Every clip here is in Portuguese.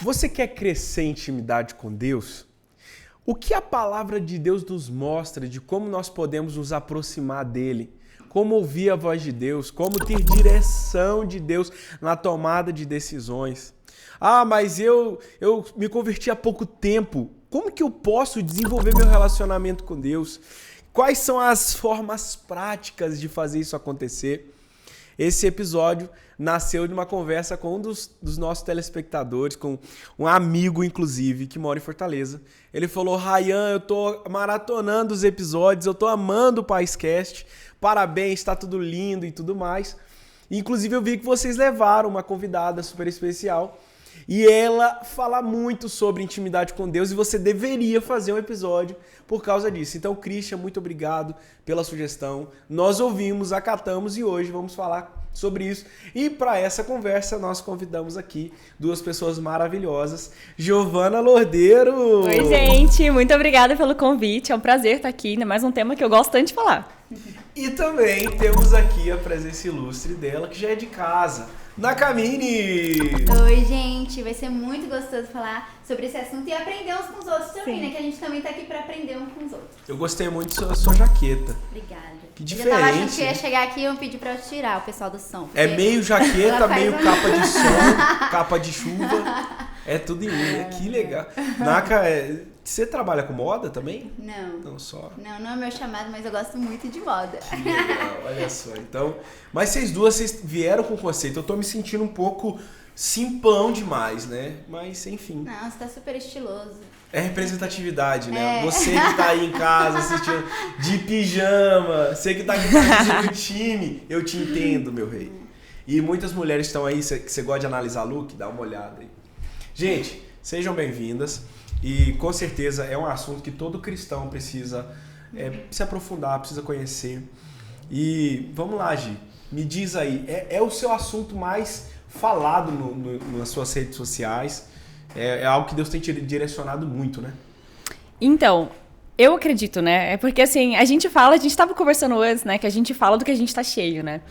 Você quer crescer em intimidade com Deus? O que a palavra de Deus nos mostra de como nós podemos nos aproximar dele? Como ouvir a voz de Deus? Como ter direção de Deus na tomada de decisões? Ah, mas eu me converti há pouco tempo. Como que eu posso desenvolver meu relacionamento com Deus? Quais são as formas práticas de fazer isso acontecer? Esse episódio nasceu de uma conversa com um dos nossos telespectadores, com um amigo, inclusive, que mora em Fortaleza. Ele falou: Ryan, eu tô maratonando os episódios, eu tô amando o Paiscast, parabéns, está tudo lindo e tudo mais. Inclusive, eu vi que vocês levaram uma convidada super especial e ela fala muito sobre intimidade com Deus e você deveria fazer um episódio por causa disso. Então, Christian, muito obrigado pela sugestão. Nós ouvimos, acatamos e hoje vamos falar sobre isso. E para essa conversa, nós convidamos aqui duas pessoas maravilhosas. Giovana Lordeiro! Oi, gente! Muito obrigada pelo convite. É um prazer estar aqui, ainda mais um tema que eu gosto tanto de falar. E também temos aqui a presença ilustre dela, que já é de casa, Nakamine! Oi, gente! Vai ser muito gostoso falar sobre esse assunto e aprender uns com os outros também, Sim. né? Que a gente também tá aqui pra aprender uns com os outros. Eu gostei muito da sua jaqueta. Obrigada. Que Eu diferente. já tava achando que ia chegar aqui e eu pedi pra eu tirar o pessoal do som. É meio jaqueta, ela faz meio um- capa de som, capa de chuva. É tudo em unha. Que legal. Naka, você trabalha com moda também? Não. Não, só. Não é meu chamado, mas eu gosto muito de moda. Que legal, olha só. Então, mas vocês vieram com o conceito. Eu tô me sentindo um pouco simplão demais, né? Mas, enfim. Não, você tá super estiloso. É representatividade, né? É. Você que tá aí em casa assistindo de pijama, você que tá aqui assistindo o time, eu te entendo, meu rei. E muitas mulheres estão aí, que você gosta de analisar look, dá uma olhada aí. Gente, sejam bem-vindas. E com certeza é um assunto que todo cristão precisa se aprofundar, precisa conhecer. E vamos lá, Gi, me diz aí, é o seu assunto mais falado nas suas redes sociais? É algo que Deus tem te direcionado muito, né? Então, eu acredito, né? É porque assim, a gente tava conversando antes, né? Que a gente fala do que a gente tá cheio, né?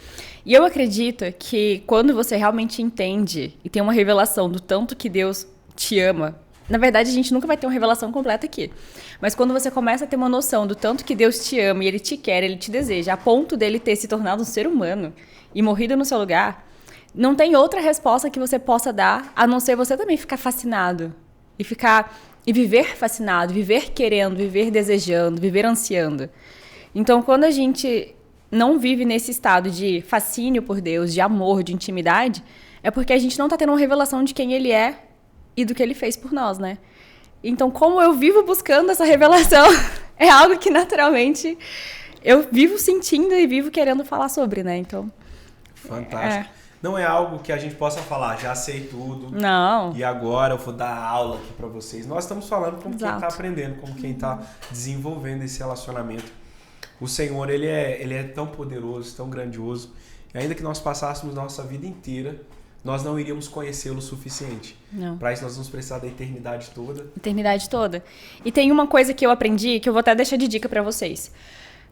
E eu acredito que quando você realmente entende e tem uma revelação do tanto que Deus te ama, na verdade a gente nunca vai ter uma revelação completa aqui. Mas quando você começa a ter uma noção do tanto que Deus te ama e Ele te quer, Ele te deseja, a ponto dele ter se tornado um ser humano e morrido no seu lugar, não tem outra resposta que você possa dar a não ser você também ficar fascinado e viver fascinado, viver querendo, viver desejando, viver ansiando. Então, quando a gente não vive nesse estado de fascínio por Deus, de amor, de intimidade, é porque a gente não está tendo uma revelação de quem Ele é e do que Ele fez por nós, né? Então, como eu vivo buscando essa revelação, é algo que naturalmente eu vivo sentindo e vivo querendo falar sobre, né? Então, Fantástico. Não é algo que a gente possa falar, já sei tudo. não. E agora eu vou dar aula aqui pra vocês. Nós estamos falando como quem Exato. tá aprendendo, como quem tá desenvolvendo esse relacionamento. O Senhor, ele é tão poderoso, tão grandioso. E ainda que nós passássemos nossa vida inteira, nós não iríamos conhecê-lo o suficiente. Não. Para isso nós vamos precisar da eternidade toda. Eternidade toda. E tem uma coisa que eu aprendi, que eu vou até deixar de dica pra vocês.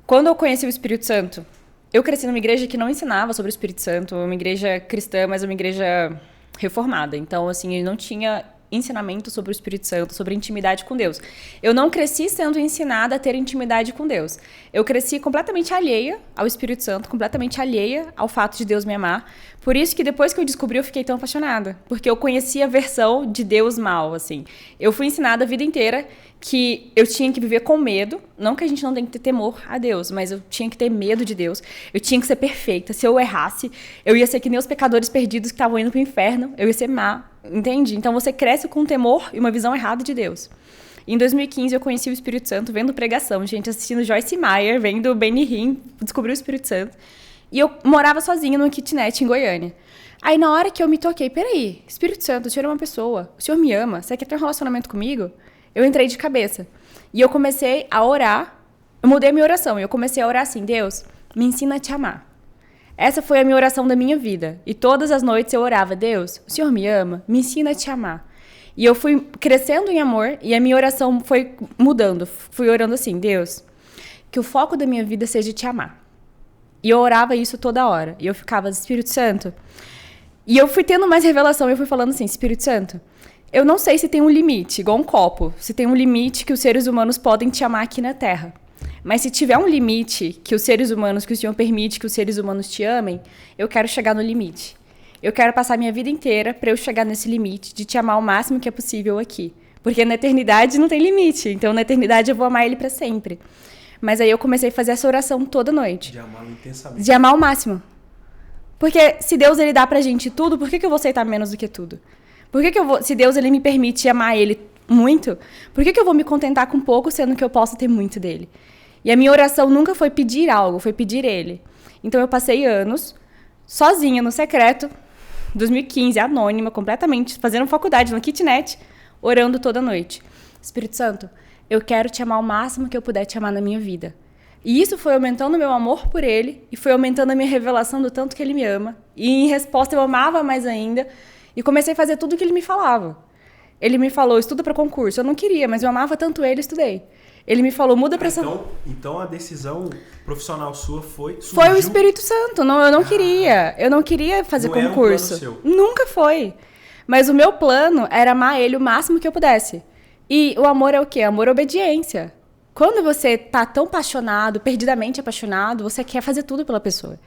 Quando eu conheci o Espírito Santo, eu cresci numa igreja que não ensinava sobre o Espírito Santo, uma igreja cristã, mas uma igreja reformada. Então, assim, ele não tinha ensinamento sobre o Espírito Santo, sobre intimidade com Deus. Eu não cresci sendo ensinada a ter intimidade com Deus. Eu cresci completamente alheia ao Espírito Santo, completamente alheia ao fato de Deus me amar. Por isso que depois que eu descobri, eu fiquei tão apaixonada. Porque eu conhecia a versão de Deus mal, assim. Eu fui ensinada a vida inteira que eu tinha que viver com medo. Não que a gente não tem que ter temor a Deus, mas eu tinha que ter medo de Deus. Eu tinha que ser perfeita. Se eu errasse, eu ia ser que nem os pecadores perdidos que estavam indo pro inferno. Eu ia ser má, entende? Então você cresce com temor e uma visão errada de Deus. Em 2015 eu conheci o Espírito Santo vendo pregação, gente, assistindo Joyce Meyer, vendo Benny Hinn, descobri o Espírito Santo. E eu morava sozinha numa kitnet em Goiânia. Aí na hora que eu me toquei, peraí, Espírito Santo, o Senhor é uma pessoa, o Senhor me ama, você quer ter um relacionamento comigo? Eu entrei de cabeça. E eu comecei a orar, eu mudei a minha oração, e eu comecei a orar assim, Deus, me ensina a te amar. Essa foi a minha oração da minha vida. E todas as noites eu orava, Deus, o Senhor me ama, me ensina a te amar. E eu fui crescendo em amor, e a minha oração foi mudando. Fui orando assim, Deus, que o foco da minha vida seja te amar. E eu orava isso toda hora. E eu ficava, Espírito Santo. E eu fui tendo mais revelação. Eu fui falando assim, Espírito Santo, eu não sei se tem um limite, igual um copo. Se tem um limite que os seres humanos podem te amar aqui na Terra. Mas se tiver um limite que os seres humanos, que o Senhor permite que os seres humanos te amem, eu quero chegar no limite. Eu quero passar minha vida inteira para eu chegar nesse limite de te amar o máximo que é possível aqui. Porque na eternidade não tem limite. Então, na eternidade eu vou amar ele para sempre. Mas aí eu comecei a fazer essa oração toda noite. De amá-lo intensamente. De amar o máximo. Porque se Deus ele dá pra gente tudo, por que eu vou aceitar menos do que tudo? Por que eu vou, se Deus ele me permite amar ele muito, por que eu vou me contentar com pouco, sendo que eu posso ter muito dele? E a minha oração nunca foi pedir algo, foi pedir ele. Então eu passei anos sozinha no secreto, 2015, anônima, completamente, fazendo faculdade no kitnet, orando toda noite. Espírito Santo, eu quero te amar o máximo que eu puder te amar na minha vida. E isso foi aumentando o meu amor por ele e foi aumentando a minha revelação do tanto que ele me ama. E em resposta eu amava mais ainda e comecei a fazer tudo o que ele me falava. Ele me falou, estuda para concurso. Eu não queria, mas eu amava tanto ele, estudei. Ele me falou, muda para Então a decisão profissional sua foi o Espírito Santo. Não, eu não queria. Eu não queria fazer concurso. Era um plano seu. Nunca foi. Mas o meu plano era amar ele o máximo que eu pudesse. E o amor é o quê? Amor é obediência. Quando você tá tão apaixonado, perdidamente apaixonado, você quer fazer tudo pela pessoa.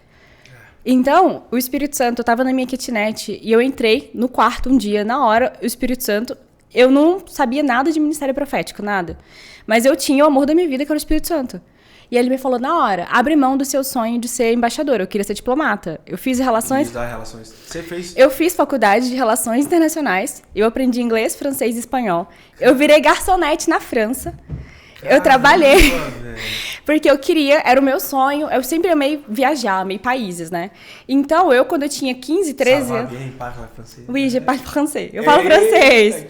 Então, o Espírito Santo, eu tava na minha kitnet e eu entrei no quarto um dia, na hora, o Espírito Santo, eu não sabia nada de ministério profético, nada. Mas eu tinha o amor da minha vida, que era o Espírito Santo. E ele me falou, na hora, abre mão do seu sonho de ser embaixadora. Eu queria ser diplomata. Eu fiz relações... Você fez... Eu fiz faculdade de relações internacionais. Eu aprendi inglês, francês e espanhol. Eu virei garçonete na França. Eu trabalhei, porque eu queria, era o meu sonho, eu sempre amei viajar, amei países, né? Então, quando eu tinha 15, 13 anos... Oui, je parle français. Eu falo francês.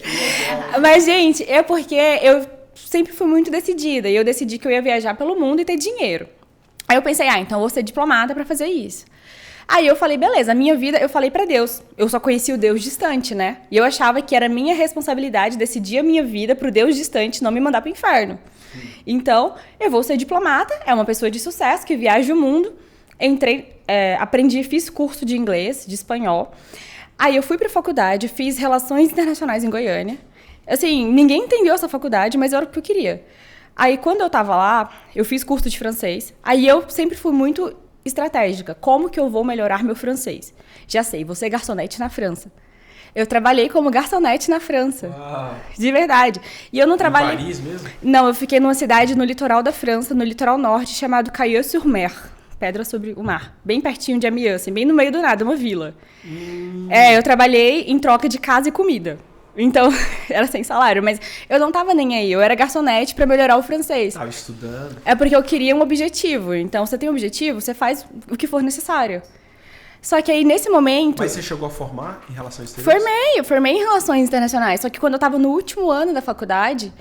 Mas, gente, é porque eu sempre fui muito decidida, e eu decidi que eu ia viajar pelo mundo e ter dinheiro. Aí eu pensei, então eu vou ser diplomata pra fazer isso. Aí eu falei, beleza, a minha vida, eu falei pra Deus. Eu só conhecia o Deus distante, né? E eu achava que era minha responsabilidade decidir a minha vida pro Deus distante não me mandar pro inferno. Então, eu vou ser diplomata, é uma pessoa de sucesso que viaja o mundo. Entrei, aprendi, fiz curso de inglês, de espanhol. Aí eu fui pra faculdade, fiz relações internacionais em Goiânia. Assim, ninguém entendeu essa faculdade, mas era o que eu queria. Aí, quando eu tava lá, eu fiz curso de francês. Aí eu sempre fui muito estratégica. Como que eu vou melhorar meu francês? Já sei, vou ser garçonete na França. Eu trabalhei como garçonete na França. Uau. De verdade. E eu não trabalhei... Em Paris mesmo? Não, eu fiquei numa cidade no litoral da França, no litoral norte, chamado Cailleux-sur-Mer. Pedra sobre o mar. Bem pertinho de Amiens, assim, bem no meio do nada, uma vila. Eu trabalhei em troca de casa e comida. Então, era sem salário, mas eu não tava nem aí. Eu era garçonete pra melhorar o francês. Tava estudando. É porque eu queria um objetivo. Então, você tem um objetivo, você faz o que for necessário. Só que aí, nesse momento... Mas você chegou a formar em relações exteriores? Formei em relações internacionais. Só que quando eu tava no último ano da faculdade,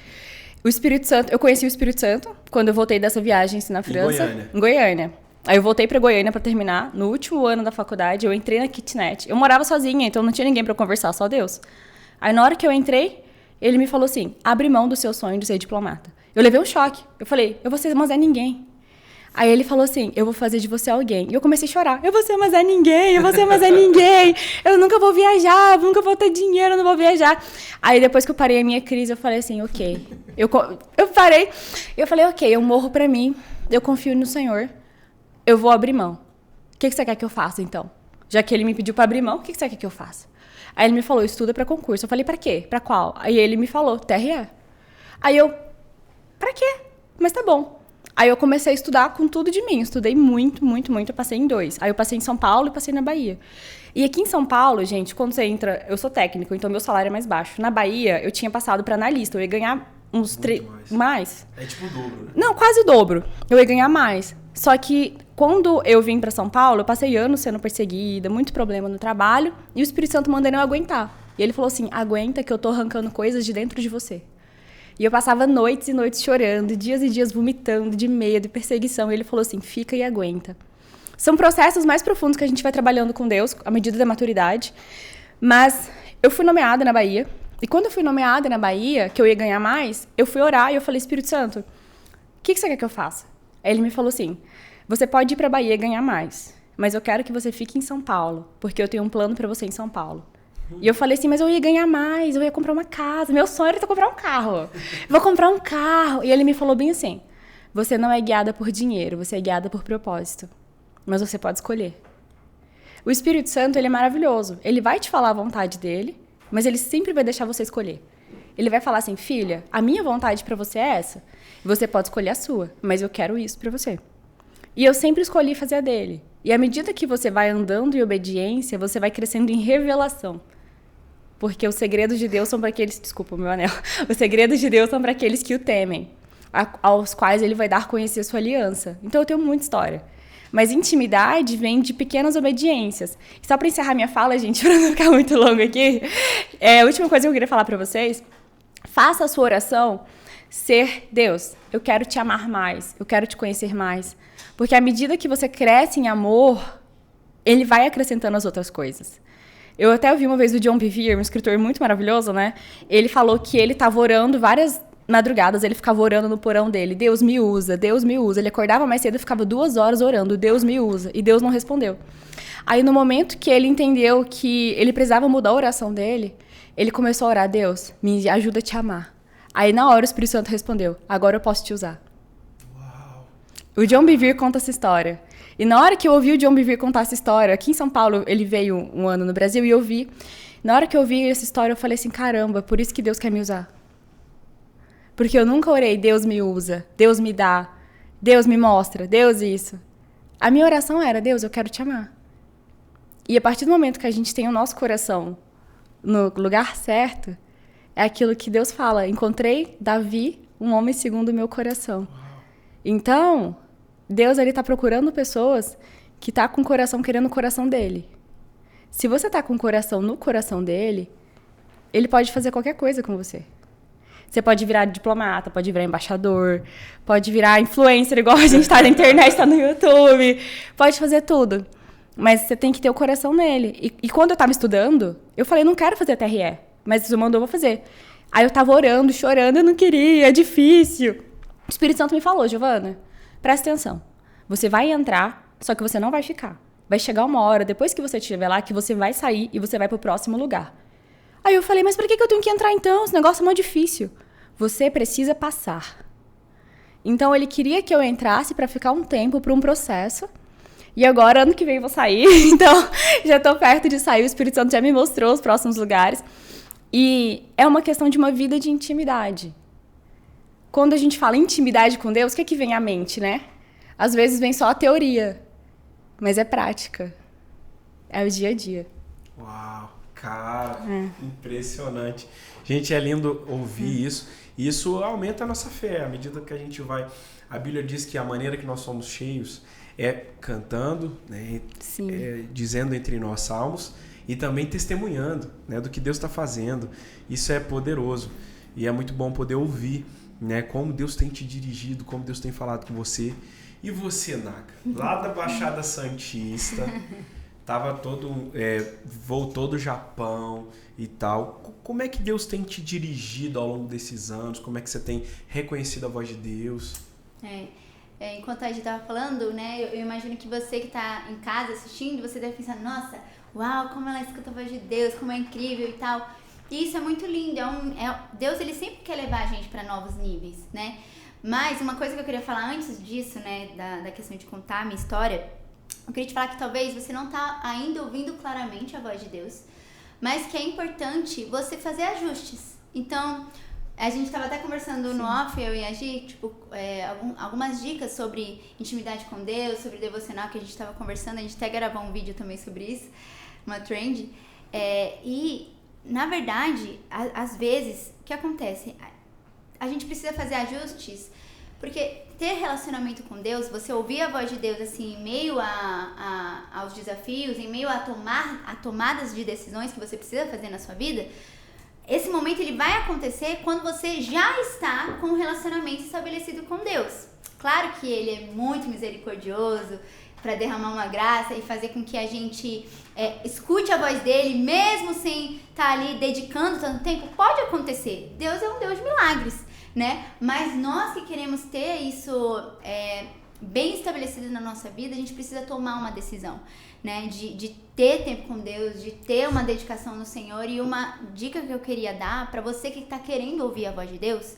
o Espírito Santo... Eu conheci o Espírito Santo quando eu voltei dessa viagem assim, na França. Em Goiânia. Aí eu voltei pra Goiânia pra terminar. No último ano da faculdade, eu entrei na kitnet. Eu morava sozinha, então não tinha ninguém pra conversar, só Deus. Aí na hora que eu entrei, ele me falou assim, abre mão do seu sonho de ser diplomata. Eu levei um choque. Eu falei, eu vou ser mais ninguém. Aí ele falou assim, eu vou fazer de você alguém. E eu comecei a chorar. Eu vou ser mais ninguém, eu vou ser mais ninguém. Eu nunca vou viajar, eu nunca vou ter dinheiro, eu não vou viajar. Aí depois que eu parei a minha crise, eu falei assim, ok. Eu parei, eu falei, ok, eu morro pra mim, eu confio no Senhor, eu vou abrir mão. O que você quer que eu faça, então? Já que ele me pediu pra abrir mão, o que você quer que eu faça? Aí ele me falou, estuda pra concurso. Eu falei, pra quê? Pra qual? Aí ele me falou, TRE. Aí eu, pra quê? Mas tá bom. Aí eu comecei a estudar com tudo de mim. Estudei muito, muito, muito. Eu passei em 2. Aí eu passei em São Paulo e passei na Bahia. E aqui em São Paulo, gente, quando você entra... Eu sou técnico, então meu salário é mais baixo. Na Bahia, eu tinha passado pra analista. Eu ia ganhar uns 3... Mais. É tipo o dobro, né? Não, quase o dobro. Eu ia ganhar mais. Só que quando eu vim pra São Paulo, eu passei anos sendo perseguida, muito problema no trabalho. E o Espírito Santo mandando eu aguentar. E ele falou assim, aguenta que eu tô arrancando coisas de dentro de você. E eu passava noites e noites chorando, dias e dias vomitando de medo e perseguição. E ele falou assim, fica e aguenta. São processos mais profundos que a gente vai trabalhando com Deus, à medida da maturidade. Mas eu fui nomeada na Bahia. E quando eu fui nomeada na Bahia, que eu ia ganhar mais, eu fui orar e eu falei, Espírito Santo, o que você quer que eu faça? Aí ele me falou assim, você pode ir pra Bahia e ganhar mais, mas eu quero que você fique em São Paulo, porque eu tenho um plano pra você em São Paulo. E eu falei assim, mas eu ia ganhar mais, eu ia comprar uma casa. Meu sonho era comprar um carro. Vou comprar um carro. E ele me falou bem assim, você não é guiada por dinheiro, você é guiada por propósito. Mas você pode escolher. O Espírito Santo, ele é maravilhoso. Ele vai te falar a vontade dele, mas ele sempre vai deixar você escolher. Ele vai falar assim, filha, a minha vontade pra você é essa. Você pode escolher a sua, mas eu quero isso pra você. E eu sempre escolhi fazer a dele. E à medida que você vai andando em obediência, você vai crescendo em revelação. Porque os segredos de Deus são para aqueles... Desculpa o meu anel. Os segredos de Deus são para aqueles que o temem, aos quais ele vai dar a conhecer a sua aliança. Então eu tenho muita história. Mas intimidade vem de pequenas obediências. E só para encerrar minha fala, gente, para não ficar muito longo aqui, a última coisa que eu queria falar para vocês, faça a sua oração ser Deus. Eu quero te amar mais, eu quero te conhecer mais. Porque à medida que você cresce em amor, ele vai acrescentando as outras coisas. Eu até ouvi uma vez o John Bevere, um escritor muito maravilhoso, né? Ele falou que ele estava orando várias madrugadas, ele ficava orando no porão dele. Deus me usa, Deus me usa. Ele acordava mais cedo e ficava 2 horas orando. Deus me usa. E Deus não respondeu. Aí, no momento que ele entendeu que ele precisava mudar a oração dele, ele começou a orar, Deus, me ajuda a te amar. Aí, na hora, o Espírito Santo respondeu, agora eu posso te usar. Uau. O John Bevere conta essa história. E na hora que eu ouvi o John Bevere contar essa história, aqui em São Paulo, ele veio um ano no Brasil e eu vi. Na hora que eu vi essa história, eu falei assim, caramba, por isso que Deus quer me usar. Porque eu nunca orei, Deus me usa, Deus me dá, Deus me mostra, Deus isso. A minha oração era, Deus, eu quero te amar. E a partir do momento que a gente tem o nosso coração no lugar certo, é aquilo que Deus fala, encontrei Davi, um homem segundo o meu coração. Então, Deus está procurando pessoas que estão com o coração querendo o coração dele. Se você está com o coração no coração dele, ele pode fazer qualquer coisa com você. Você pode virar diplomata, pode virar embaixador, pode virar influencer, igual a gente está na internet, está no YouTube. Pode fazer tudo. Mas você tem que ter o coração nele. E quando eu estava estudando, eu falei, não quero fazer TRE. Mas você mandou, eu vou fazer. Aí eu estava orando, chorando, eu não queria, é difícil. O Espírito Santo me falou, Giovana, presta atenção. Você vai entrar, só que você não vai ficar. Vai chegar uma hora, depois que você estiver lá, que você vai sair e você vai pro próximo lugar. Aí eu falei, mas por que eu tenho que entrar então? Esse negócio é muito difícil. Você precisa passar. Então, ele queria que eu entrasse para ficar um tempo, para um processo. E agora, ano que vem, eu vou sair. Então, já estou perto de sair. O Espírito Santo já me mostrou os próximos lugares. E é uma questão de uma vida de intimidade. Quando a gente fala intimidade com Deus, o que vem à mente, né? Às vezes vem só a teoria. Mas é prática. É o dia a dia. Uau, cara, impressionante. Gente, é lindo ouvir isso. E isso aumenta a nossa fé, à medida que a gente vai... A Bíblia diz que a maneira que nós somos cheios é cantando, né? Dizendo entre nós salmos e também testemunhando, né? Do que Deus está fazendo. Isso é poderoso. E é muito bom poder ouvir, né? Como Deus tem te dirigido, como Deus tem falado com você. E você, Naka? Lá da Baixada Santista... voltou do Japão e tal. Como é que Deus tem te dirigido ao longo desses anos? Como é que você tem reconhecido a voz de Deus? Enquanto a gente estava falando, né, eu imagino que você que está em casa assistindo, você deve pensar, nossa, uau, como ela escuta a voz de Deus, como é incrível e tal. E isso é muito lindo. Deus, ele sempre quer levar a gente para novos níveis, né? Mas uma coisa que eu queria falar antes disso, né, da questão de contar a minha história, eu queria te falar que talvez você não tá ainda ouvindo claramente a voz de Deus, mas que é importante você fazer ajustes. Então, a gente estava até conversando no off, eu e a Gi, algumas dicas sobre intimidade com Deus, sobre devocional que a gente estava conversando, a gente até gravou um vídeo também sobre isso, uma trend. E, na verdade, às vezes, o que acontece? A gente precisa fazer ajustes, porque ter relacionamento com Deus, você ouvir a voz de Deus assim, em meio aos desafios, em meio a tomadas de decisões que você precisa fazer na sua vida, esse momento ele vai acontecer quando você já está com um relacionamento estabelecido com Deus. Claro que ele é muito misericordioso para derramar uma graça e fazer com que a gente escute a voz dele, mesmo sem estar ali dedicando tanto tempo. Pode acontecer. Deus é um Deus de milagres, né? Mas nós que queremos ter isso bem estabelecidas na nossa vida, a gente precisa tomar uma decisão, né? De ter tempo com Deus, de ter uma dedicação no Senhor. E uma dica que eu queria dar para você que está querendo ouvir a voz de Deus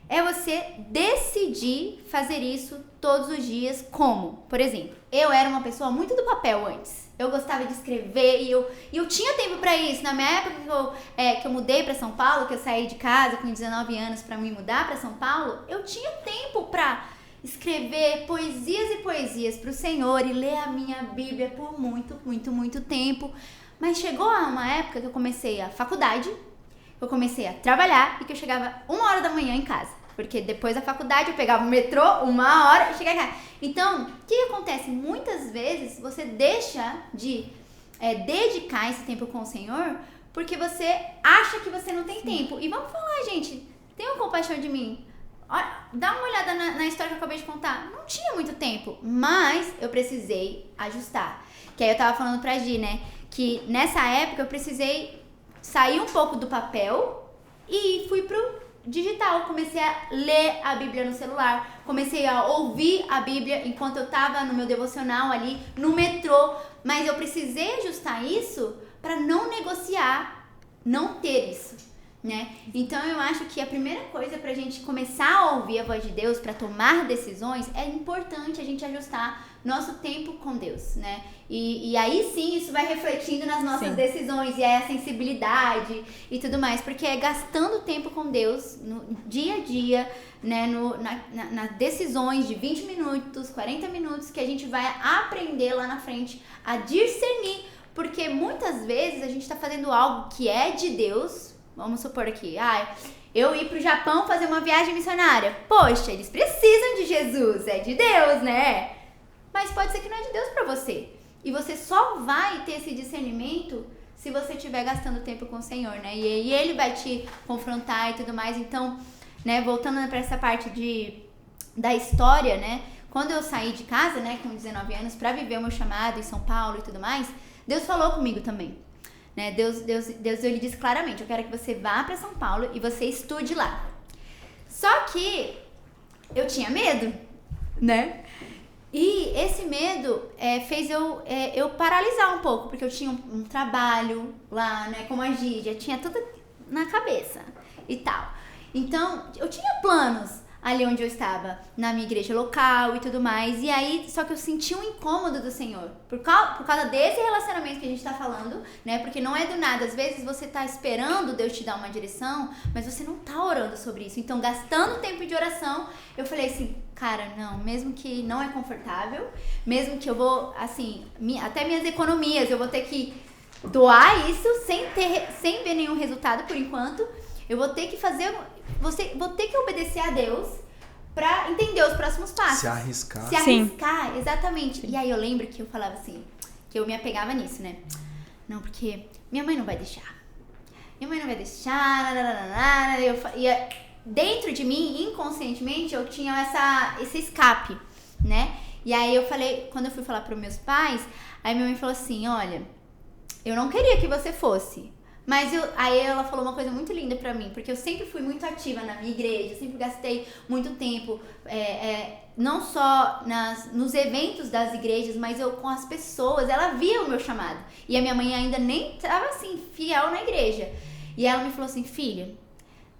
é você decidir fazer isso todos os dias. Como? Por exemplo, eu era uma pessoa muito do papel antes. Eu gostava de escrever e eu tinha tempo para isso. Na minha época que eu mudei para São Paulo, que eu saí de casa com 19 anos para me mudar para São Paulo, eu tinha tempo para escrever poesias e poesias para o Senhor e ler a minha Bíblia por muito tempo. Mas chegou uma época que eu comecei a faculdade, eu comecei a trabalhar e que eu chegava 1h da manhã em casa. Porque depois da faculdade eu pegava o metrô, 1h e chegava em casa. Então, o que acontece? Muitas vezes você deixa de dedicar esse tempo com o Senhor porque você acha que você não tem tempo. E vamos falar, gente, tenham compaixão de mim. Olha, dá uma olhada na história que eu acabei de contar. Não tinha muito tempo, mas eu precisei ajustar. Que aí eu tava falando pra Gi, né? Que nessa época eu precisei sair um pouco do papel e fui pro digital. Comecei a ler a Bíblia no celular, comecei a ouvir a Bíblia enquanto eu tava no meu devocional ali, no metrô. Mas eu precisei ajustar isso para não negociar, não ter isso, né? Então eu acho que a primeira coisa pra gente começar a ouvir a voz de Deus, pra tomar decisões, é importante a gente ajustar nosso tempo com Deus, né? E aí sim isso vai refletindo nas nossas decisões, e é a sensibilidade e tudo mais, porque é gastando tempo com Deus no dia a dia, né? Nas decisões de 20 minutos, 40 minutos, que a gente vai aprender lá na frente a discernir, porque muitas vezes a gente tá fazendo algo que é de Deus. Vamos supor aqui, eu ir pro Japão fazer uma viagem missionária. Poxa, eles precisam de Jesus, é de Deus, né? Mas pode ser que não é de Deus pra você. E você só vai ter esse discernimento se você estiver gastando tempo com o Senhor, né? E Ele vai te confrontar e tudo mais. Então, né, voltando pra essa parte da história, né? Quando eu saí de casa, né, com 19 anos, pra viver o meu chamado em São Paulo e tudo mais, Deus falou comigo também. Né? Deus ele disse claramente, eu quero que você vá para São Paulo e você estude lá. Só que eu tinha medo, né? E esse medo fez eu paralisar um pouco, porque eu tinha um trabalho lá, né? Como a Gídia, tinha tudo na cabeça e tal. Então, eu tinha planos ali onde eu estava, na minha igreja local e tudo mais. E aí, só que eu senti um incômodo do Senhor. Por causa desse relacionamento que a gente tá falando, né? Porque não é do nada. Às vezes você tá esperando Deus te dar uma direção, mas você não tá orando sobre isso. Então, gastando tempo de oração, eu falei assim, cara, não, mesmo que não é confortável, mesmo que eu vou, assim, até minhas economias, eu vou ter que doar isso sem ver nenhum resultado por enquanto. Eu vou ter que vou ter que obedecer a Deus pra entender os próximos passos. Se arriscar. Se arriscar, exatamente. E aí eu lembro que eu falava assim, que eu me apegava nisso, né? Não, porque minha mãe não vai deixar. Minha mãe não vai deixar, dentro de mim, inconscientemente, eu tinha esse escape, né? E aí eu falei, quando eu fui falar pros meus pais, aí minha mãe falou assim, olha, eu não queria que você fosse. Mas aí ela falou uma coisa muito linda pra mim, porque eu sempre fui muito ativa na minha igreja, eu sempre gastei muito tempo, não só nos eventos das igrejas, mas eu com as pessoas, ela via o meu chamado. E a minha mãe ainda nem estava assim, fiel na igreja. E ela me falou assim, filha,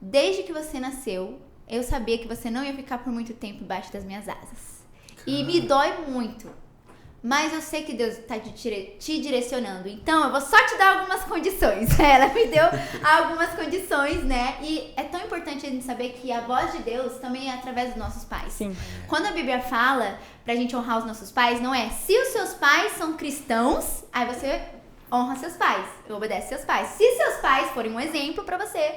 desde que você nasceu, eu sabia que você não ia ficar por muito tempo embaixo das minhas asas. E me dói muito. Mas eu sei que Deus está te direcionando. Então, eu vou só te dar algumas condições. Ela me deu algumas condições, né? E é tão importante a gente saber que a voz de Deus também é através dos nossos pais. Sim. Quando a Bíblia fala pra gente honrar os nossos pais, não é se os seus pais são cristãos, aí você honra seus pais, obedece seus pais. Se seus pais forem um exemplo pra você,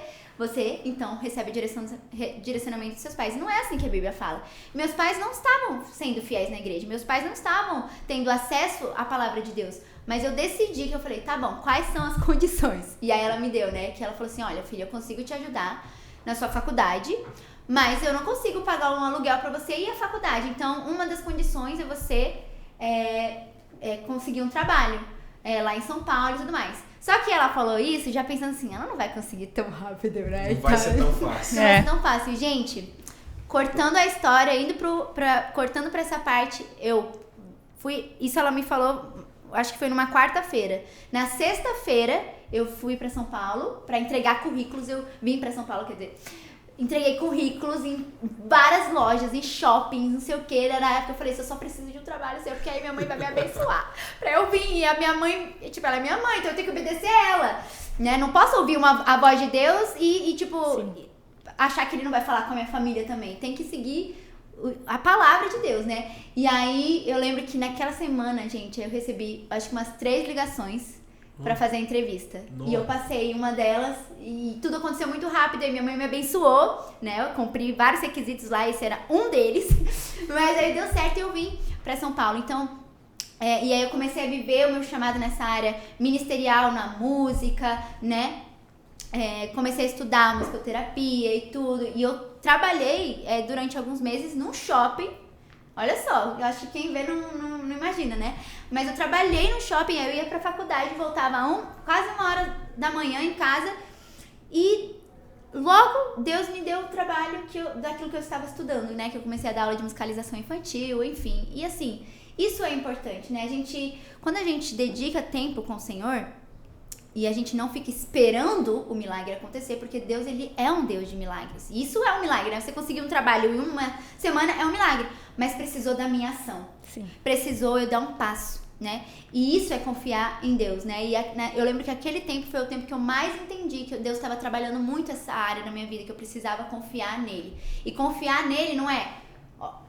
então, recebe direcionamento dos seus pais. Não é assim que a Bíblia fala. Meus pais não estavam sendo fiéis na igreja. Meus pais não estavam tendo acesso à palavra de Deus. Mas eu decidi que eu falei, tá bom, quais são as condições? E aí ela me deu, né? Que ela falou assim, olha, filha, eu consigo te ajudar na sua faculdade, mas eu não consigo pagar um aluguel pra você ir à faculdade. Então, uma das condições é você conseguir um trabalho lá em São Paulo e tudo mais. Só que ela falou isso já pensando assim, ela não vai conseguir tão rápido, né? Não vai ser tão fácil. Não vai ser tão fácil. Gente, cortando a história, cortando pra essa parte, isso ela me falou, acho que foi numa quarta-feira. Na sexta-feira, eu fui pra São Paulo pra entregar currículos, eu vim pra São Paulo, quer dizer, entreguei currículos em várias lojas, em shoppings, não sei o que. Na época eu falei, eu só preciso de um trabalho seu, porque aí minha mãe vai me abençoar. Pra eu vir, e a minha mãe, tipo, ela é minha mãe, então eu tenho que obedecer ela, né? Não posso ouvir a voz de Deus e achar que ele não vai falar com a minha família também. Tem que seguir a palavra de Deus, né? E aí, eu lembro que naquela semana, gente, eu recebi, acho que umas 3 ligações pra fazer a entrevista. Nossa. E eu passei uma delas e tudo aconteceu muito rápido e minha mãe me abençoou, né? Eu cumpri vários requisitos lá, esse era um deles. Mas aí deu certo e eu vim pra São Paulo. Então, e aí eu comecei a viver o meu chamado nessa área ministerial, na música, né? Comecei a estudar musicoterapia e tudo. E eu trabalhei durante alguns meses num shopping. Olha só, eu acho que quem vê não imagina, né? Mas eu trabalhei no shopping, eu ia pra faculdade, voltava quase 1h da manhã em casa. E logo Deus me deu o trabalho daquilo que eu estava estudando, né? Que eu comecei a dar aula de musicalização infantil, enfim. E assim, isso é importante, né? Quando a gente dedica tempo com o Senhor, e a gente não fica esperando o milagre acontecer, porque Deus, ele é um Deus de milagres. E isso é um milagre, né? Você conseguir um trabalho em uma semana é um milagre. Mas precisou da minha ação. Sim. Precisou eu dar um passo, né? E isso é confiar em Deus, né? E eu lembro que aquele tempo foi o tempo que eu mais entendi que Deus estava trabalhando muito essa área na minha vida, que eu precisava confiar nele. E confiar nele não é,